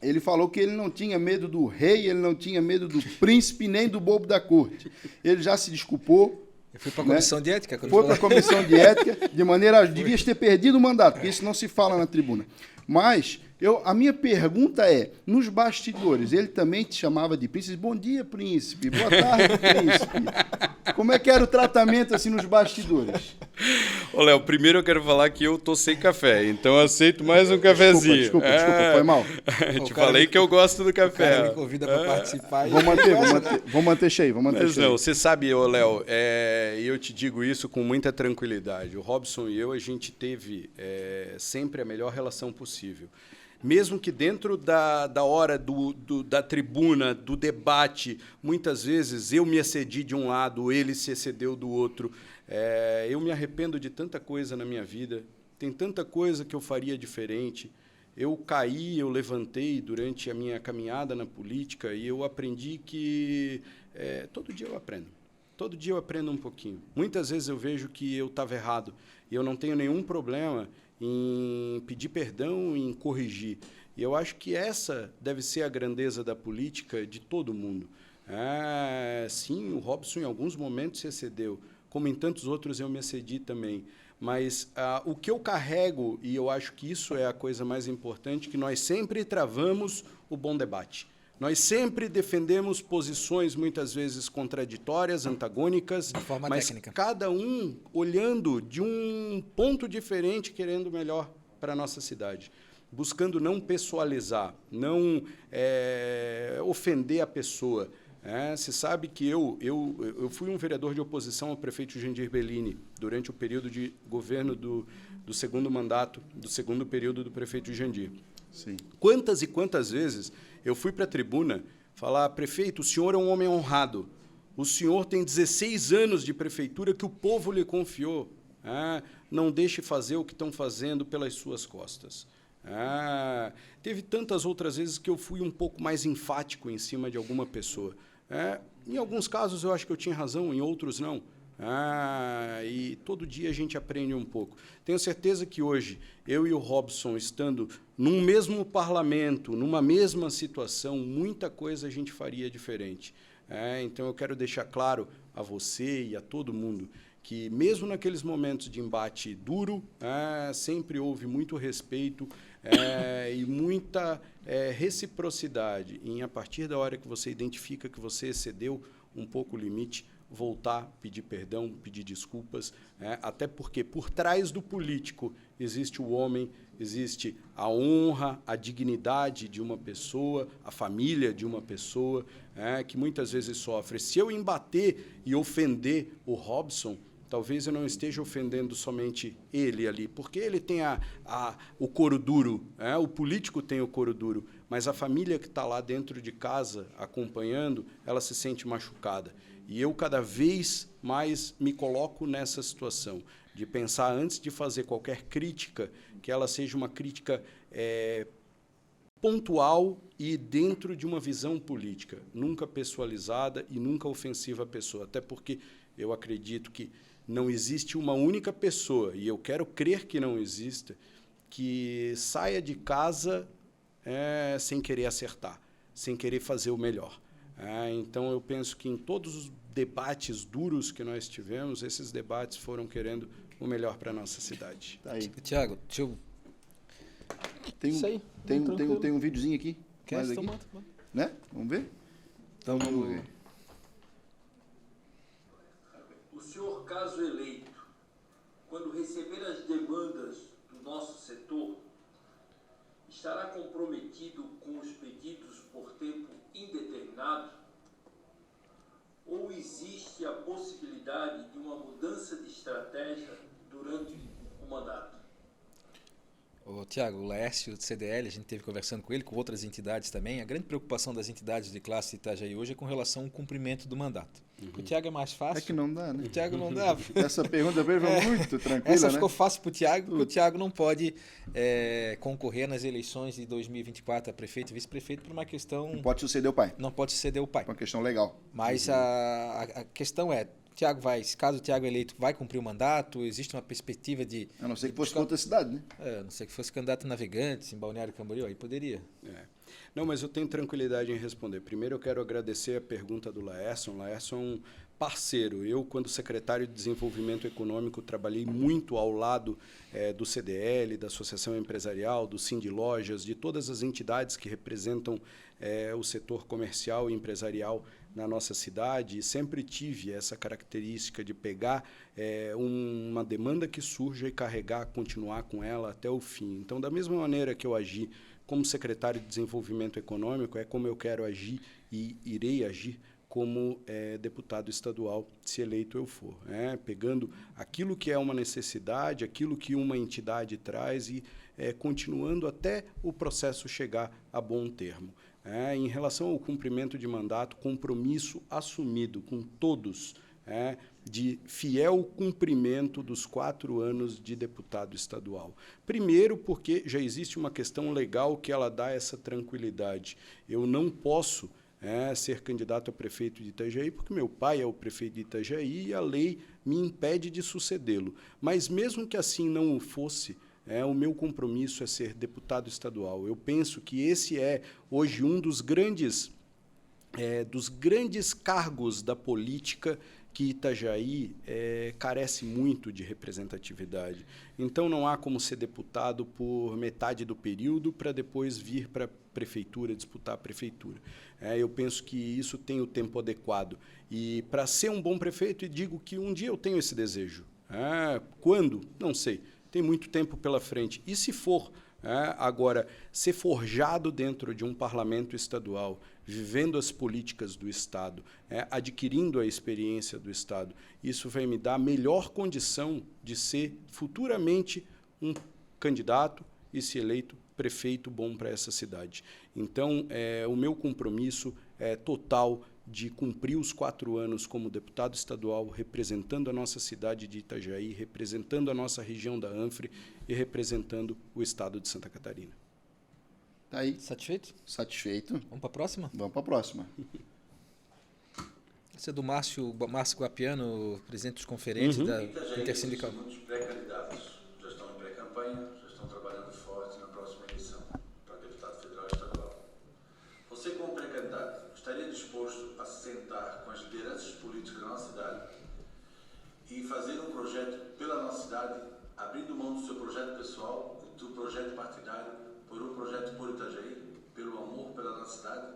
ele falou que ele não tinha medo do rei, ele não tinha medo do príncipe, nem do bobo da corte. Ele já se desculpou. Eu fui para a comissão de ética. Foi para a comissão de ética, de maneira... Devias ter perdido o mandato, porque isso não se fala na tribuna. Mas a minha pergunta é, nos bastidores, ele também te chamava de príncipe? Bom dia, príncipe. Boa tarde, príncipe. Como é que era o tratamento assim nos bastidores? Ô, Léo, primeiro eu quero falar que eu tô sem café, então eu aceito mais um cafezinho. Desculpa, foi mal. Te falei que eu gosto do café. O cara me convida para participar. Vou manter cheio, Mas não, você sabe, ô, Léo, eu te digo isso com muita tranquilidade. O Robson e eu, a gente teve sempre a melhor relação possível. Mesmo que dentro da hora da tribuna, do debate, muitas vezes eu me excedi de um lado, ele se excedeu do outro. Eu me arrependo de tanta coisa na minha vida, tem tanta coisa que eu faria diferente. Eu caí, eu levantei durante a minha caminhada na política e eu aprendi que todo dia eu aprendo. Todo dia eu aprendo um pouquinho. Muitas vezes eu vejo que eu estava errado e eu não tenho nenhum problema em pedir perdão, em corrigir. E eu acho que essa deve ser a grandeza da política de todo mundo. Sim, o Robson em alguns momentos se excedeu, como em tantos outros eu me excedi também. Mas o que eu carrego, e eu acho que isso é a coisa mais importante, que nós sempre travamos o bom debate. Nós sempre defendemos posições, muitas vezes, contraditórias, antagônicas, de forma mas técnica. Cada um olhando de um ponto diferente, querendo o melhor para a nossa cidade. Buscando não pessoalizar, não ofender a pessoa. Se sabe que eu fui um vereador de oposição ao prefeito Jandir Bellini durante o período de governo do segundo mandato, do segundo período do prefeito Jandir. Sim. Quantas e quantas vezes eu fui para a tribuna falar: prefeito, o senhor é um homem honrado, o senhor tem 16 anos de prefeitura que o povo lhe confiou, não deixe fazer o que estão fazendo pelas suas costas. Teve tantas outras vezes que eu fui um pouco mais enfático em cima de alguma pessoa. Em alguns casos eu acho que eu tinha razão, em outros não. E todo dia a gente aprende um pouco. Tenho certeza que hoje, eu e o Robson, estando num mesmo parlamento, numa mesma situação, muita coisa a gente faria diferente. Então eu quero deixar claro a você e a todo mundo que, mesmo naqueles momentos de embate duro, sempre houve muito respeito e muita reciprocidade em, a partir da hora que você identifica que você excedeu um pouco o limite, voltar, pedir perdão, pedir desculpas, até porque por trás do político existe o homem, existe a honra, a dignidade de uma pessoa, a família de uma pessoa, que muitas vezes sofre. Se eu embater e ofender o Robson, talvez eu não esteja ofendendo somente ele ali, porque ele tem o couro duro, o político tem o couro duro, mas a família que está lá dentro de casa acompanhando, ela se sente machucada. E eu cada vez mais me coloco nessa situação, de pensar antes de fazer qualquer crítica, que ela seja uma crítica pontual e dentro de uma visão política, nunca pessoalizada e nunca ofensiva à pessoa, até porque eu acredito que não existe uma única pessoa, e eu quero crer que não exista, que saia de casa sem querer acertar, sem querer fazer o melhor. Então, eu penso que em todos os debates duros que nós tivemos, esses debates foram querendo o melhor para a nossa cidade. Tá aí. Tiago, deixa eu... Tem um videozinho aqui. Quer? Aqui, Toma. né? Vamos ver? Então, vamos ver. O senhor, caso eleito, quando receber as demandas do nosso setor, estará comprometido com os pedidos por tempo indeterminado? Ou existe a possibilidade de uma mudança de estratégia durante o mandato? Tiago, o Laércio do CDL, a gente esteve conversando com ele, com outras entidades também. A grande preocupação das entidades de classe de Itajaí hoje é com relação ao cumprimento do mandato. O Tiago é mais fácil. É que não dá, né? O Tiago não dá. Essa pergunta foi muito tranquila, Essa né? ficou fácil para o Tiago, porque o Tiago não pode concorrer nas eleições de 2024 a prefeito e vice-prefeito por uma questão... Não pode suceder o pai. Não pode suceder o pai. Uma questão legal. Mas a questão é, caso o Tiago eleito, vai cumprir o mandato? Existe uma perspectiva de... A não ser que fosse outra cidade, né? A não ser que fosse candidato a Navegantes, em Balneário Camboriú, aí poderia. Não, mas eu tenho tranquilidade em responder. Primeiro, eu quero agradecer a pergunta do Laércio. O Laércio é um parceiro. Eu, quando secretário de Desenvolvimento Econômico, trabalhei muito ao lado do CDL, da Associação Empresarial, do Sindilojas, de todas as entidades que representam o setor comercial e empresarial na nossa cidade, e sempre tive essa característica de pegar uma demanda que surja e carregar, continuar com ela até o fim. Então, da mesma maneira que eu agi como secretário de Desenvolvimento Econômico, é como eu quero agir e irei agir como deputado estadual, se eleito eu for. Pegando aquilo que é uma necessidade, aquilo que uma entidade traz e continuando até o processo chegar a bom termo. Em relação ao cumprimento de mandato, compromisso assumido com todos de fiel cumprimento dos 4 anos de deputado estadual. Primeiro, porque já existe uma questão legal que ela dá essa tranquilidade. Eu não posso ser candidato a prefeito de Itajaí, porque meu pai é o prefeito de Itajaí e a lei me impede de sucedê-lo. Mas mesmo que assim não o fosse, o meu compromisso é ser deputado estadual. Eu penso que esse é hoje um dos grandes cargos da política que Itajaí carece muito de representatividade. Então, não há como ser deputado por metade do período para depois vir para a prefeitura, disputar a prefeitura. Eu penso que isso tem o tempo adequado. E, para ser um bom prefeito, e digo que um dia eu tenho esse desejo. Quando? Não sei. Tem muito tempo pela frente. E se for, agora, ser forjado dentro de um parlamento estadual, vivendo as políticas do Estado, adquirindo a experiência do Estado, isso vai me dar a melhor condição de ser futuramente um candidato e, se eleito, prefeito bom para essa cidade. Então, o meu compromisso é total de cumprir os 4 anos como deputado estadual, representando a nossa cidade de Itajaí, representando a nossa região da Anfre e representando o estado de Santa Catarina. Tá aí. Satisfeito? Satisfeito. Vamos para a próxima? Vamos para a próxima. Essa é do Márcio Guapiano, presidente dos conferentes da Intersindical. Muitos pré-candidatos já estão em pré-campanha, já estão trabalhando forte na próxima eleição para deputado federal e estadual. Você, como pré-candidato, estaria disposto a se sentar com as lideranças políticas da nossa cidade e fazer um projeto pela nossa cidade, abrindo mão do seu projeto pessoal e do projeto partidário por um projeto por Itajaí, pelo amor pela nossa cidade?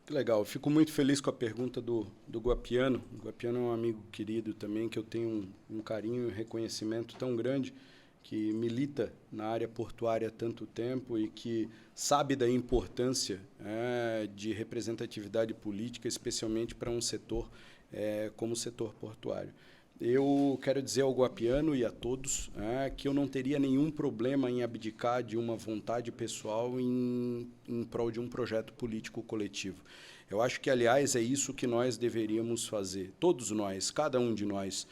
Que legal. Eu fico muito feliz com a pergunta do Guapiano. O Guapiano é um amigo querido também, que eu tenho um carinho e um reconhecimento tão grande, que milita na área portuária há tanto tempo e que sabe da importância de representatividade política, especialmente para um setor como o setor portuário. Eu quero dizer ao Guapiano e a todos que eu não teria nenhum problema em abdicar de uma vontade pessoal em prol de um projeto político coletivo. Eu acho que, aliás, é isso que nós deveríamos fazer, todos nós, cada um de nós,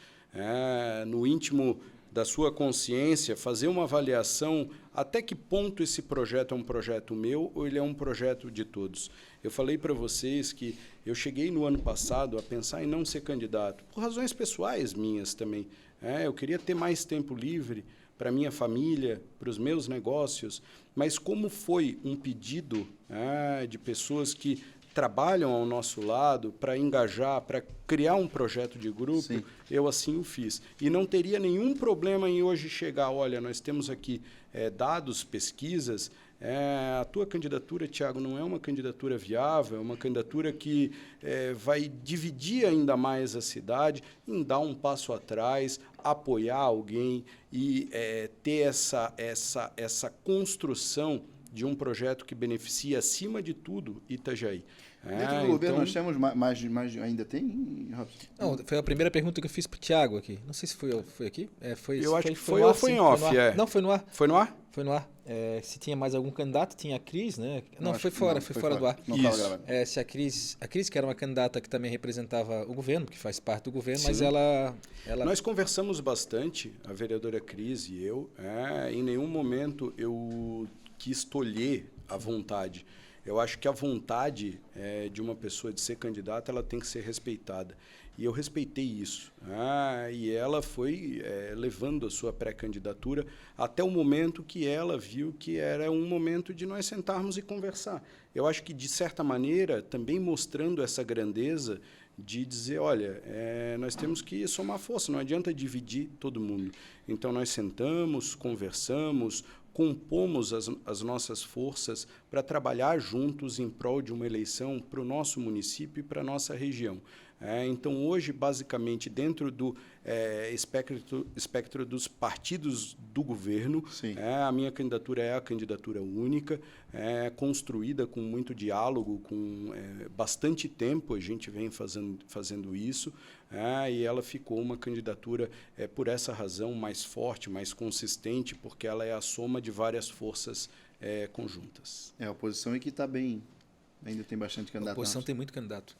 no íntimo da sua consciência, fazer uma avaliação até que ponto esse projeto é um projeto meu ou ele é um projeto de todos. Eu falei para vocês que eu cheguei no ano passado a pensar em não ser candidato, por razões pessoais minhas também. Eu queria ter mais tempo livre para minha família, para os meus negócios, mas como foi um pedido de pessoas que trabalham ao nosso lado para engajar, para criar um projeto de grupo, sim, eu assim o fiz. E não teria nenhum problema em hoje chegar, olha, nós temos aqui dados, pesquisas, a tua candidatura, Tiago, não é uma candidatura viável, é uma candidatura que vai dividir ainda mais a cidade, em dar um passo atrás, apoiar alguém e ter essa construção de um projeto que beneficia, acima de tudo, Itajaí. Dentro do governo nós temos mais ainda tem, Robson? Não, foi a primeira pergunta que eu fiz para o Tiago aqui. Não sei se foi aqui. Eu acho que foi ou foi em off. Não, foi no ar. Foi no ar? Foi no ar. Se tinha mais algum candidato, tinha a Cris, né? Não, foi fora do ar. Não estava gravando. Se a Cris, que era uma candidata que também representava o governo, que faz parte do governo, sim, mas ela... Nós conversamos bastante, a vereadora Cris e eu. Em nenhum momento eu quis tolher a vontade. Eu acho que a vontade de uma pessoa de ser candidata, ela tem que ser respeitada. E eu respeitei isso. E ela foi levando a sua pré-candidatura até o momento que ela viu que era um momento de nós sentarmos e conversar. Eu acho que, de certa maneira, também mostrando essa grandeza de dizer, olha, nós temos que somar força, não adianta dividir todo mundo. Então, nós sentamos, conversamos, compomos as nossas forças para trabalhar juntos em prol de uma eleição para o nosso município e para a nossa região. Então, hoje, basicamente, dentro do espectro dos partidos do governo, a minha candidatura é a candidatura única, construída com muito diálogo, com bastante tempo a gente vem fazendo isso, e ela ficou uma candidatura, por essa razão, mais forte, mais consistente, porque ela é a soma de várias forças conjuntas. A oposição é que está bem, ainda tem bastante candidato. A oposição tem muito candidato.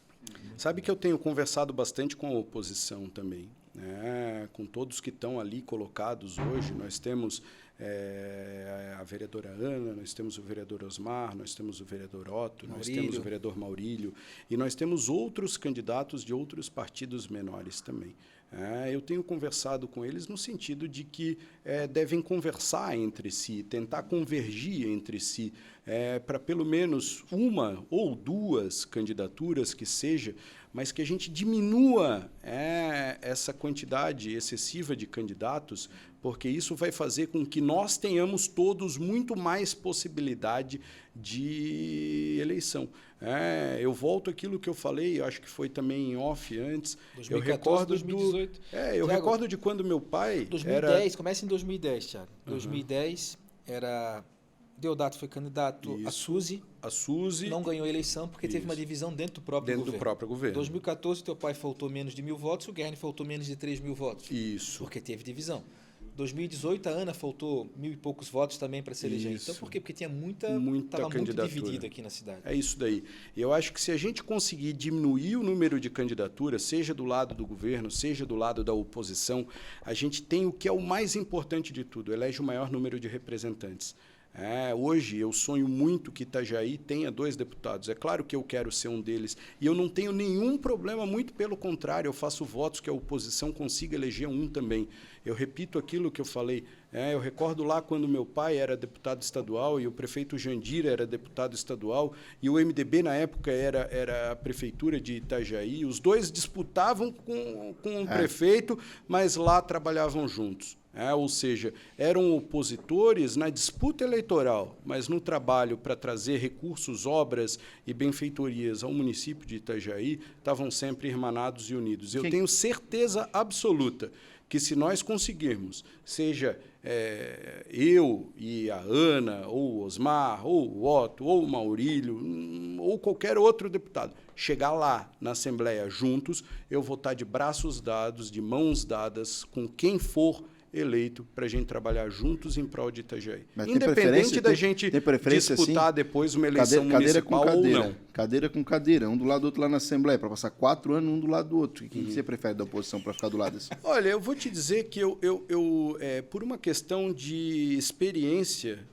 Sabe que eu tenho conversado bastante com a oposição também, né? Com todos que estão ali colocados hoje. Nós temos a vereadora Ana, nós temos o vereador Osmar, nós temos o vereador Otto, nós temos o vereador Maurílio e nós temos outros candidatos de outros partidos menores também. Eu tenho conversado com eles no sentido de que devem conversar entre si, tentar convergir entre si, para pelo menos uma ou duas candidaturas que seja, mas que a gente diminua essa quantidade excessiva de candidatos, porque isso vai fazer com que nós tenhamos todos muito mais possibilidade de eleição. Eu volto àquilo que eu falei, acho que foi também em off antes. 2014, eu recordo 2018. eu Thiago, recordo de quando meu pai 2010, começa em 2010, Thiago. 2010 era... Deodato foi candidato, Isso. A Suzy não ganhou a eleição porque teve uma divisão dentro do próprio governo. 2014, teu pai faltou menos de 1.000 votos, o Guerni faltou menos de 3.000 votos. Isso. Porque teve divisão. 2018, a Ana faltou 1.000 e poucos votos também para se eleger. Então, por quê? Porque tinha estava muito dividido aqui na cidade. É isso daí. Eu acho que se a gente conseguir diminuir o número de candidaturas, seja do lado do governo, seja do lado da oposição, a gente tem o que é o mais importante de tudo, elege o maior número de representantes. Hoje eu sonho muito que Itajaí tenha 2 deputados. É claro que eu quero ser um deles. E eu não tenho nenhum problema, muito pelo contrário, eu faço votos que a oposição consiga eleger um também. Eu repito aquilo que eu falei. Eu recordo lá quando meu pai era deputado estadual e o prefeito Jandira era deputado estadual e o MDB na época era a prefeitura de Itajaí. Os dois disputavam com o prefeito, mas lá trabalhavam juntos. Ou seja, eram opositores na disputa eleitoral, mas no trabalho para trazer recursos, obras e benfeitorias ao município de Itajaí, estavam sempre irmanados e unidos. Eu tenho certeza absoluta que se nós conseguirmos, seja eu e a Ana, ou o Osmar, ou o Otto, ou o Maurílio, ou qualquer outro deputado, chegar lá na Assembleia juntos, eu vou estar de braços dados, de mãos dadas, com quem for eleito para a gente trabalhar juntos em prol de Itajaí. Mas independente da gente disputar assim, depois uma eleição municipal ou não. Cadeira com cadeira, um do lado do outro lá na Assembleia, para passar 4 anos um do lado do outro. Quem você prefere da oposição para ficar do lado assim? Olha, eu vou te dizer que por uma questão de experiência,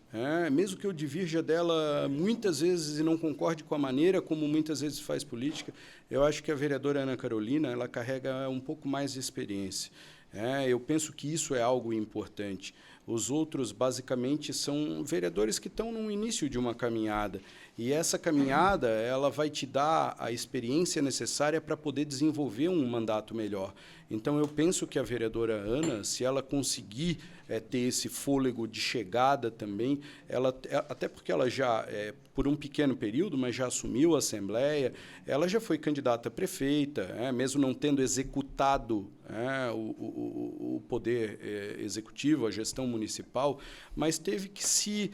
mesmo que eu divirja dela muitas vezes e não concorde com a maneira como muitas vezes faz política, eu acho que a vereadora Ana Carolina ela carrega um pouco mais de experiência. Eu penso que isso é algo importante. Os outros, basicamente, são vereadores que estão no início de uma caminhada. E essa caminhada ela vai te dar a experiência necessária para poder desenvolver um mandato melhor. Então, eu penso que a vereadora Ana, se ela conseguir ter esse fôlego de chegada também, até porque ela já, por um pequeno período, mas já assumiu a Assembleia, ela já foi candidata a prefeita, mesmo não tendo executado o poder executivo, a gestão municipal, mas teve que se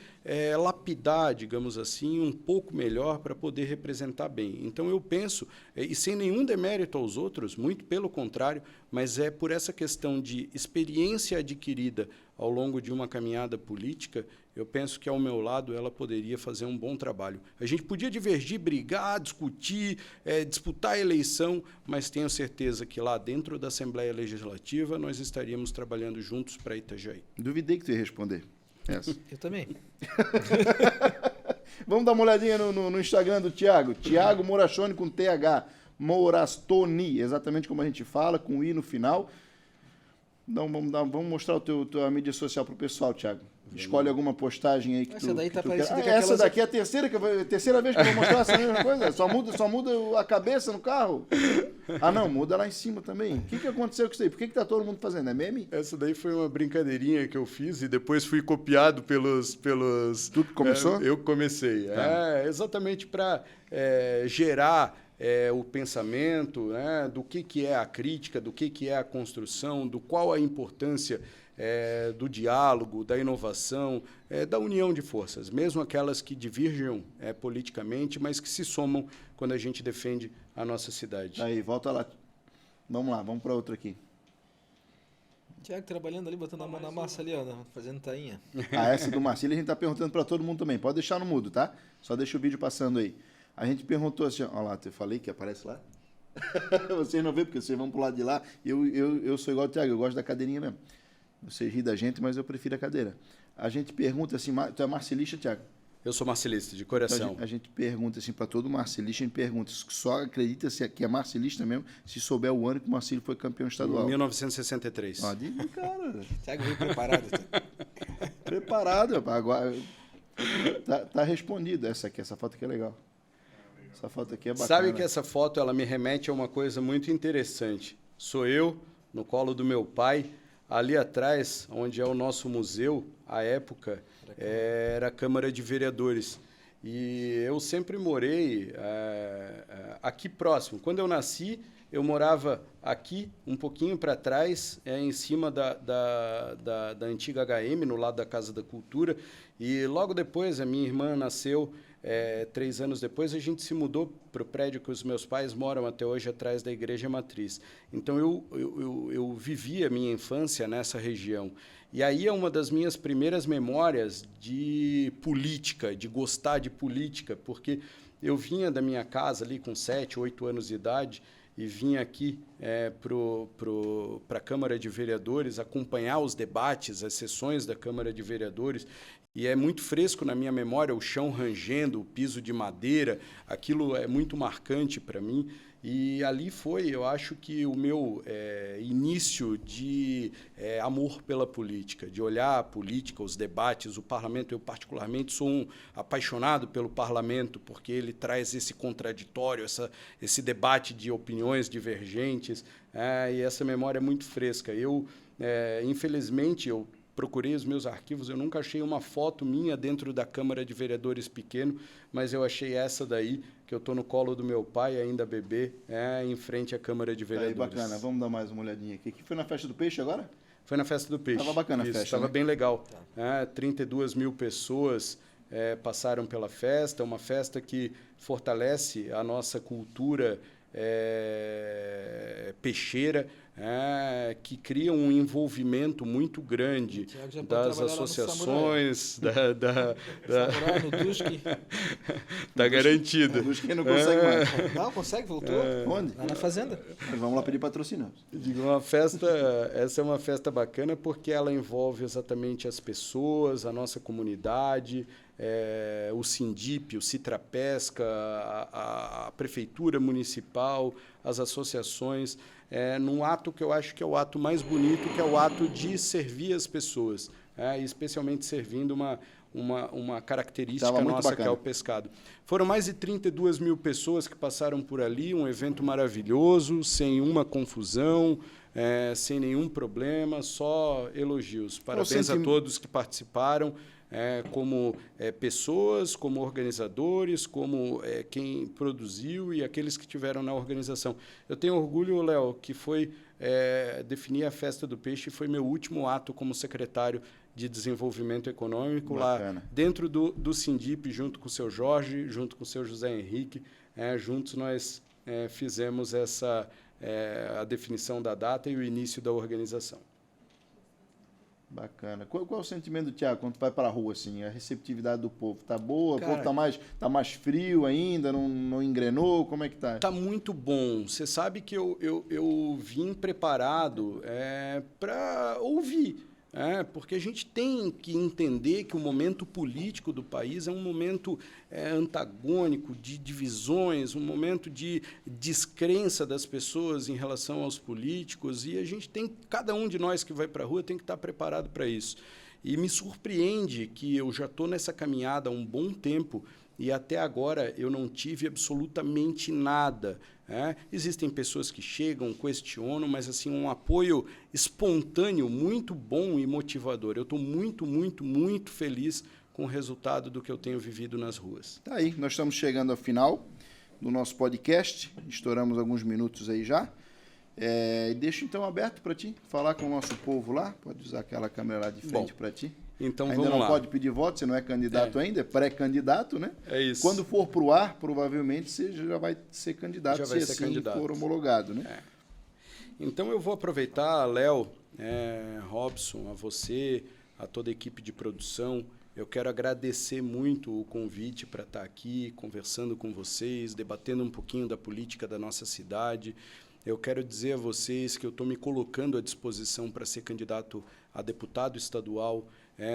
lapidar, digamos assim, um pouco melhor para poder representar bem. Então, eu penso, e sem nenhum demérito aos outros, muito pelo contrário, mas é por essa questão de experiência adquirida ao longo de uma caminhada política, eu penso que, ao meu lado, ela poderia fazer um bom trabalho. A gente podia divergir, brigar, discutir, disputar a eleição, mas tenho certeza que lá dentro da Assembleia Legislativa nós estaríamos trabalhando juntos para Itajaí. Duvidei que tu ia responder essa. Eu também. Vamos dar uma olhadinha no Instagram do Thiago. Thiago Morachoni com TH. Morastoni, exatamente como a gente fala, com I no final. Então, vamos mostrar a mídia social para o pessoal, Thiago. Escolhe alguma postagem aí que essa daí tá parecida quer. Essa daqui é a terceira vez que eu vou mostrar essa mesma coisa. Só muda a cabeça no carro. Ah, não, muda lá em cima também. O que aconteceu com isso aí? Por que tá todo mundo fazendo? É meme? Essa daí foi uma brincadeirinha que eu fiz e depois fui copiado pelos... Tudo começou? Eu comecei. Tá. Exatamente para gerar... o pensamento, do que é a crítica, do que é a construção, do qual a importância do diálogo, da inovação, da união de forças, mesmo aquelas que divergem politicamente, mas que se somam quando a gente defende a nossa cidade. Aí, volta lá. Vamos lá, vamos para outra aqui. Tiago trabalhando ali, botando a mão na massa ali, ó, fazendo tainha. Essa do Marcílio a gente está perguntando para todo mundo também. Pode deixar no mudo, tá? Só deixa o vídeo passando aí. A gente perguntou assim, ó lá, eu falei que aparece lá? Vocês não vê, porque vocês vão pro lado de lá. Eu sou igual o Thiago, eu gosto da cadeirinha mesmo. Vocês ri da gente, mas eu prefiro a cadeira. A gente pergunta assim, tu é marcelista, Thiago? Eu sou marcelista, de coração. Então, a gente pergunta assim, para todo marcelista, a gente pergunta, só acredita que é marcelista mesmo, se souber o ano que o Marcílio foi campeão estadual. 1963. Ó, diga, cara. Thiago veio preparado. Preparado, rapaz. Agora tá respondido. Essa foto aqui é legal. Essa foto aqui é bacana. Sabe que essa foto ela me remete a uma coisa muito interessante. Sou eu, no colo do meu pai, ali atrás, onde é o nosso museu, à época, era a Câmara de Vereadores. E eu sempre morei aqui próximo. Quando eu nasci, eu morava aqui, um pouquinho para trás, em cima da antiga HM, no lado da Casa da Cultura. E logo depois, a minha irmã nasceu, 3 anos depois, a gente se mudou para o prédio que os meus pais moram até hoje, atrás da Igreja Matriz. Então, eu vivi a minha infância nessa região. E aí é uma das minhas primeiras memórias de política, de gostar de política, porque eu vinha da minha casa ali com 7, 8 anos de idade e vinha aqui para a Câmara de Vereadores acompanhar os debates, as sessões da Câmara de Vereadores. E é muito fresco na minha memória, o chão rangendo, o piso de madeira, aquilo é muito marcante para mim. E ali foi, eu acho que o meu início de amor pela política, de olhar a política, os debates, o parlamento. Eu, particularmente, sou um apaixonado pelo parlamento, porque ele traz esse contraditório, esse debate de opiniões divergentes, e essa memória é muito fresca. Infelizmente, eu procurei os meus arquivos, eu nunca achei uma foto minha dentro da Câmara de Vereadores pequeno, mas eu achei essa daí, que eu estou no colo do meu pai, ainda bebê, em frente à Câmara de Vereadores. Aí, bacana. Vamos dar mais uma olhadinha aqui. Que foi na Festa do Peixe agora? Foi na Festa do Peixe. Estava bacana a festa, estava né? bem legal. 32 mil pessoas passaram pela festa, uma festa que fortalece a nossa cultura peixeira, que cria um envolvimento muito grande das associações, no Duski. Tá garantido. O Duski não consegue mais. Não, consegue, voltou. Onde? Lá na fazenda. Vamos lá pedir patrocínio. Digo, essa é uma festa bacana porque ela envolve exatamente as pessoas, a nossa comunidade, o Sindip, o Citrapesca, a Prefeitura Municipal, as associações, num ato que eu acho que é o ato mais bonito, que é o ato de servir as pessoas, especialmente servindo uma característica nossa, bacana, que é o pescado. Foram mais de 32 mil pessoas que passaram por ali, um evento maravilhoso, sem uma confusão, sem nenhum problema, só elogios. Parabéns a todos que participaram, como pessoas, como organizadores, como quem produziu e aqueles que estiveram na organização. Eu tenho orgulho, Léo, que foi definir a Festa do Peixe, foi meu último ato como secretário de Desenvolvimento Econômico. Bacana. Lá dentro do Sindip, junto com o seu Jorge, junto com o seu José Henrique, juntos nós fizemos a definição da data e o início da organização. Bacana. Qual é o sentimento do Thiago quando tu vai para a rua, assim? A receptividade do povo tá boa? Cara, o povo tá mais frio ainda? Não engrenou? Como é que tá? Tá muito bom. Você sabe que eu vim preparado para ouvir. Porque a gente tem que entender que o momento político do país é um momento antagônico, de divisões, um momento de descrença das pessoas em relação aos políticos, e a gente tem, cada um de nós que vai para a rua tem que estar preparado para isso. E me surpreende que eu já estou nessa caminhada há um bom tempo e até agora eu não tive absolutamente nada. Existem pessoas que chegam, questionam, mas assim, um apoio espontâneo, muito bom e motivador. Eu estou muito, muito, muito feliz com o resultado do que eu tenho vivido nas ruas. Tá aí, nós estamos chegando ao final do nosso podcast, estouramos alguns minutos aí já. Deixo então aberto para ti, falar com o nosso povo lá, pode usar aquela câmera lá de frente para ti. Então ainda vamos lá. não pode pedir voto, você não é candidato ainda, é pré-candidato, né? É isso. Quando for para o ar, provavelmente você já vai ser candidato, já vai ser assim candidato. For homologado, né? Então eu vou aproveitar, Léo, Robson, a você, a toda a equipe de produção, Eu quero agradecer muito o convite para estar aqui, conversando com vocês, debatendo um pouquinho da política da nossa cidade. Eu quero dizer a vocês que eu estou me colocando à disposição para ser candidato a deputado estadual,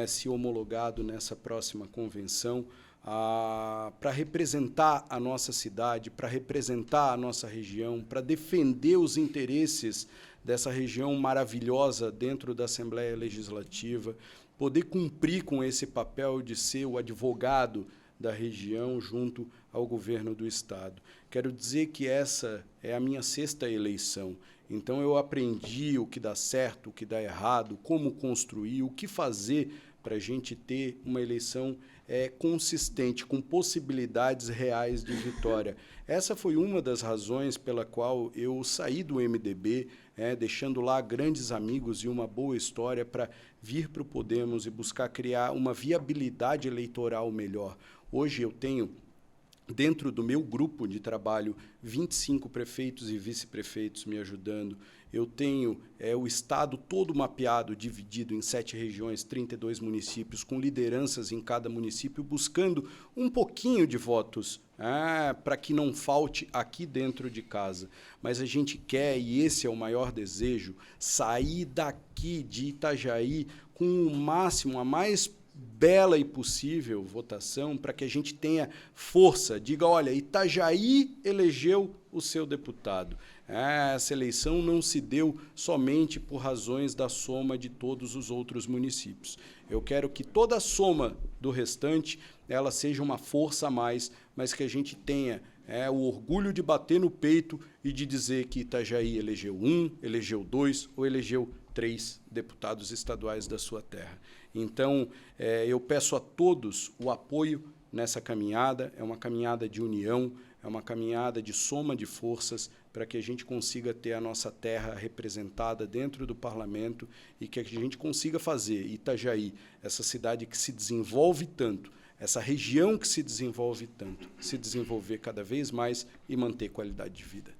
se homologado nessa próxima convenção, para representar a nossa cidade, para representar a nossa região, para defender os interesses dessa região maravilhosa dentro da Assembleia Legislativa, poder cumprir com esse papel de ser o advogado da região junto ao governo do Estado. Quero dizer que essa é a minha 6ª eleição. Então, eu aprendi o que dá certo, o que dá errado, como construir, o que fazer para a gente ter uma eleição consistente, com possibilidades reais de vitória. Essa foi uma das razões pela qual eu saí do MDB, deixando lá grandes amigos e uma boa história para vir para o Podemos e buscar criar uma viabilidade eleitoral melhor. Hoje eu tenho, dentro do meu grupo de trabalho, 25 prefeitos e vice-prefeitos me ajudando. Eu tenho o estado todo mapeado, dividido em 7 regiões, 32 municípios, com lideranças em cada município, buscando um pouquinho de votos, para que não falte aqui dentro de casa. Mas a gente quer, e esse é o maior desejo, sair daqui de Itajaí com o máximo, a mais bela e possível votação, para que a gente tenha força. Diga, olha, Itajaí elegeu o seu deputado. Essa eleição não se deu somente por razões da soma de todos os outros municípios. Eu quero que toda a soma do restante ela seja uma força a mais, mas que a gente tenha o orgulho de bater no peito e de dizer que Itajaí elegeu 1, elegeu 2 ou elegeu 3 deputados estaduais da sua terra. Então, eu peço a todos o apoio nessa caminhada. É uma caminhada de união, é uma caminhada de soma de forças para que a gente consiga ter a nossa terra representada dentro do parlamento e que a gente consiga fazer Itajaí, essa cidade que se desenvolve tanto, essa região que se desenvolve tanto, se desenvolver cada vez mais e manter qualidade de vida.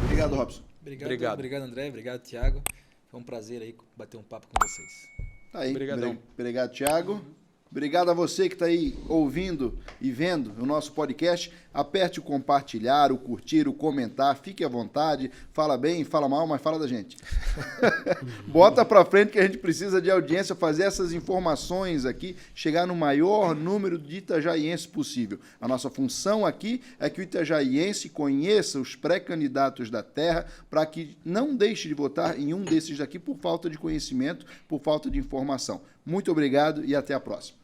Obrigado, Robson. Obrigado, André. Obrigado, Tiago. Foi um prazer aí bater um papo com vocês. Tá aí. Obrigadão. Obrigado, Tiago. Obrigado a você que está aí ouvindo e vendo o nosso podcast. Aperte o compartilhar, o curtir, o comentar. Fique à vontade. Fala bem, fala mal, mas fala da gente. Bota para frente que a gente precisa de audiência, fazer essas informações aqui, chegar no maior número de itajaienses possível. A nossa função aqui é que o itajaiense conheça os pré-candidatos da terra para que não deixe de votar em um desses daqui por falta de conhecimento, por falta de informação. Muito obrigado e até a próxima.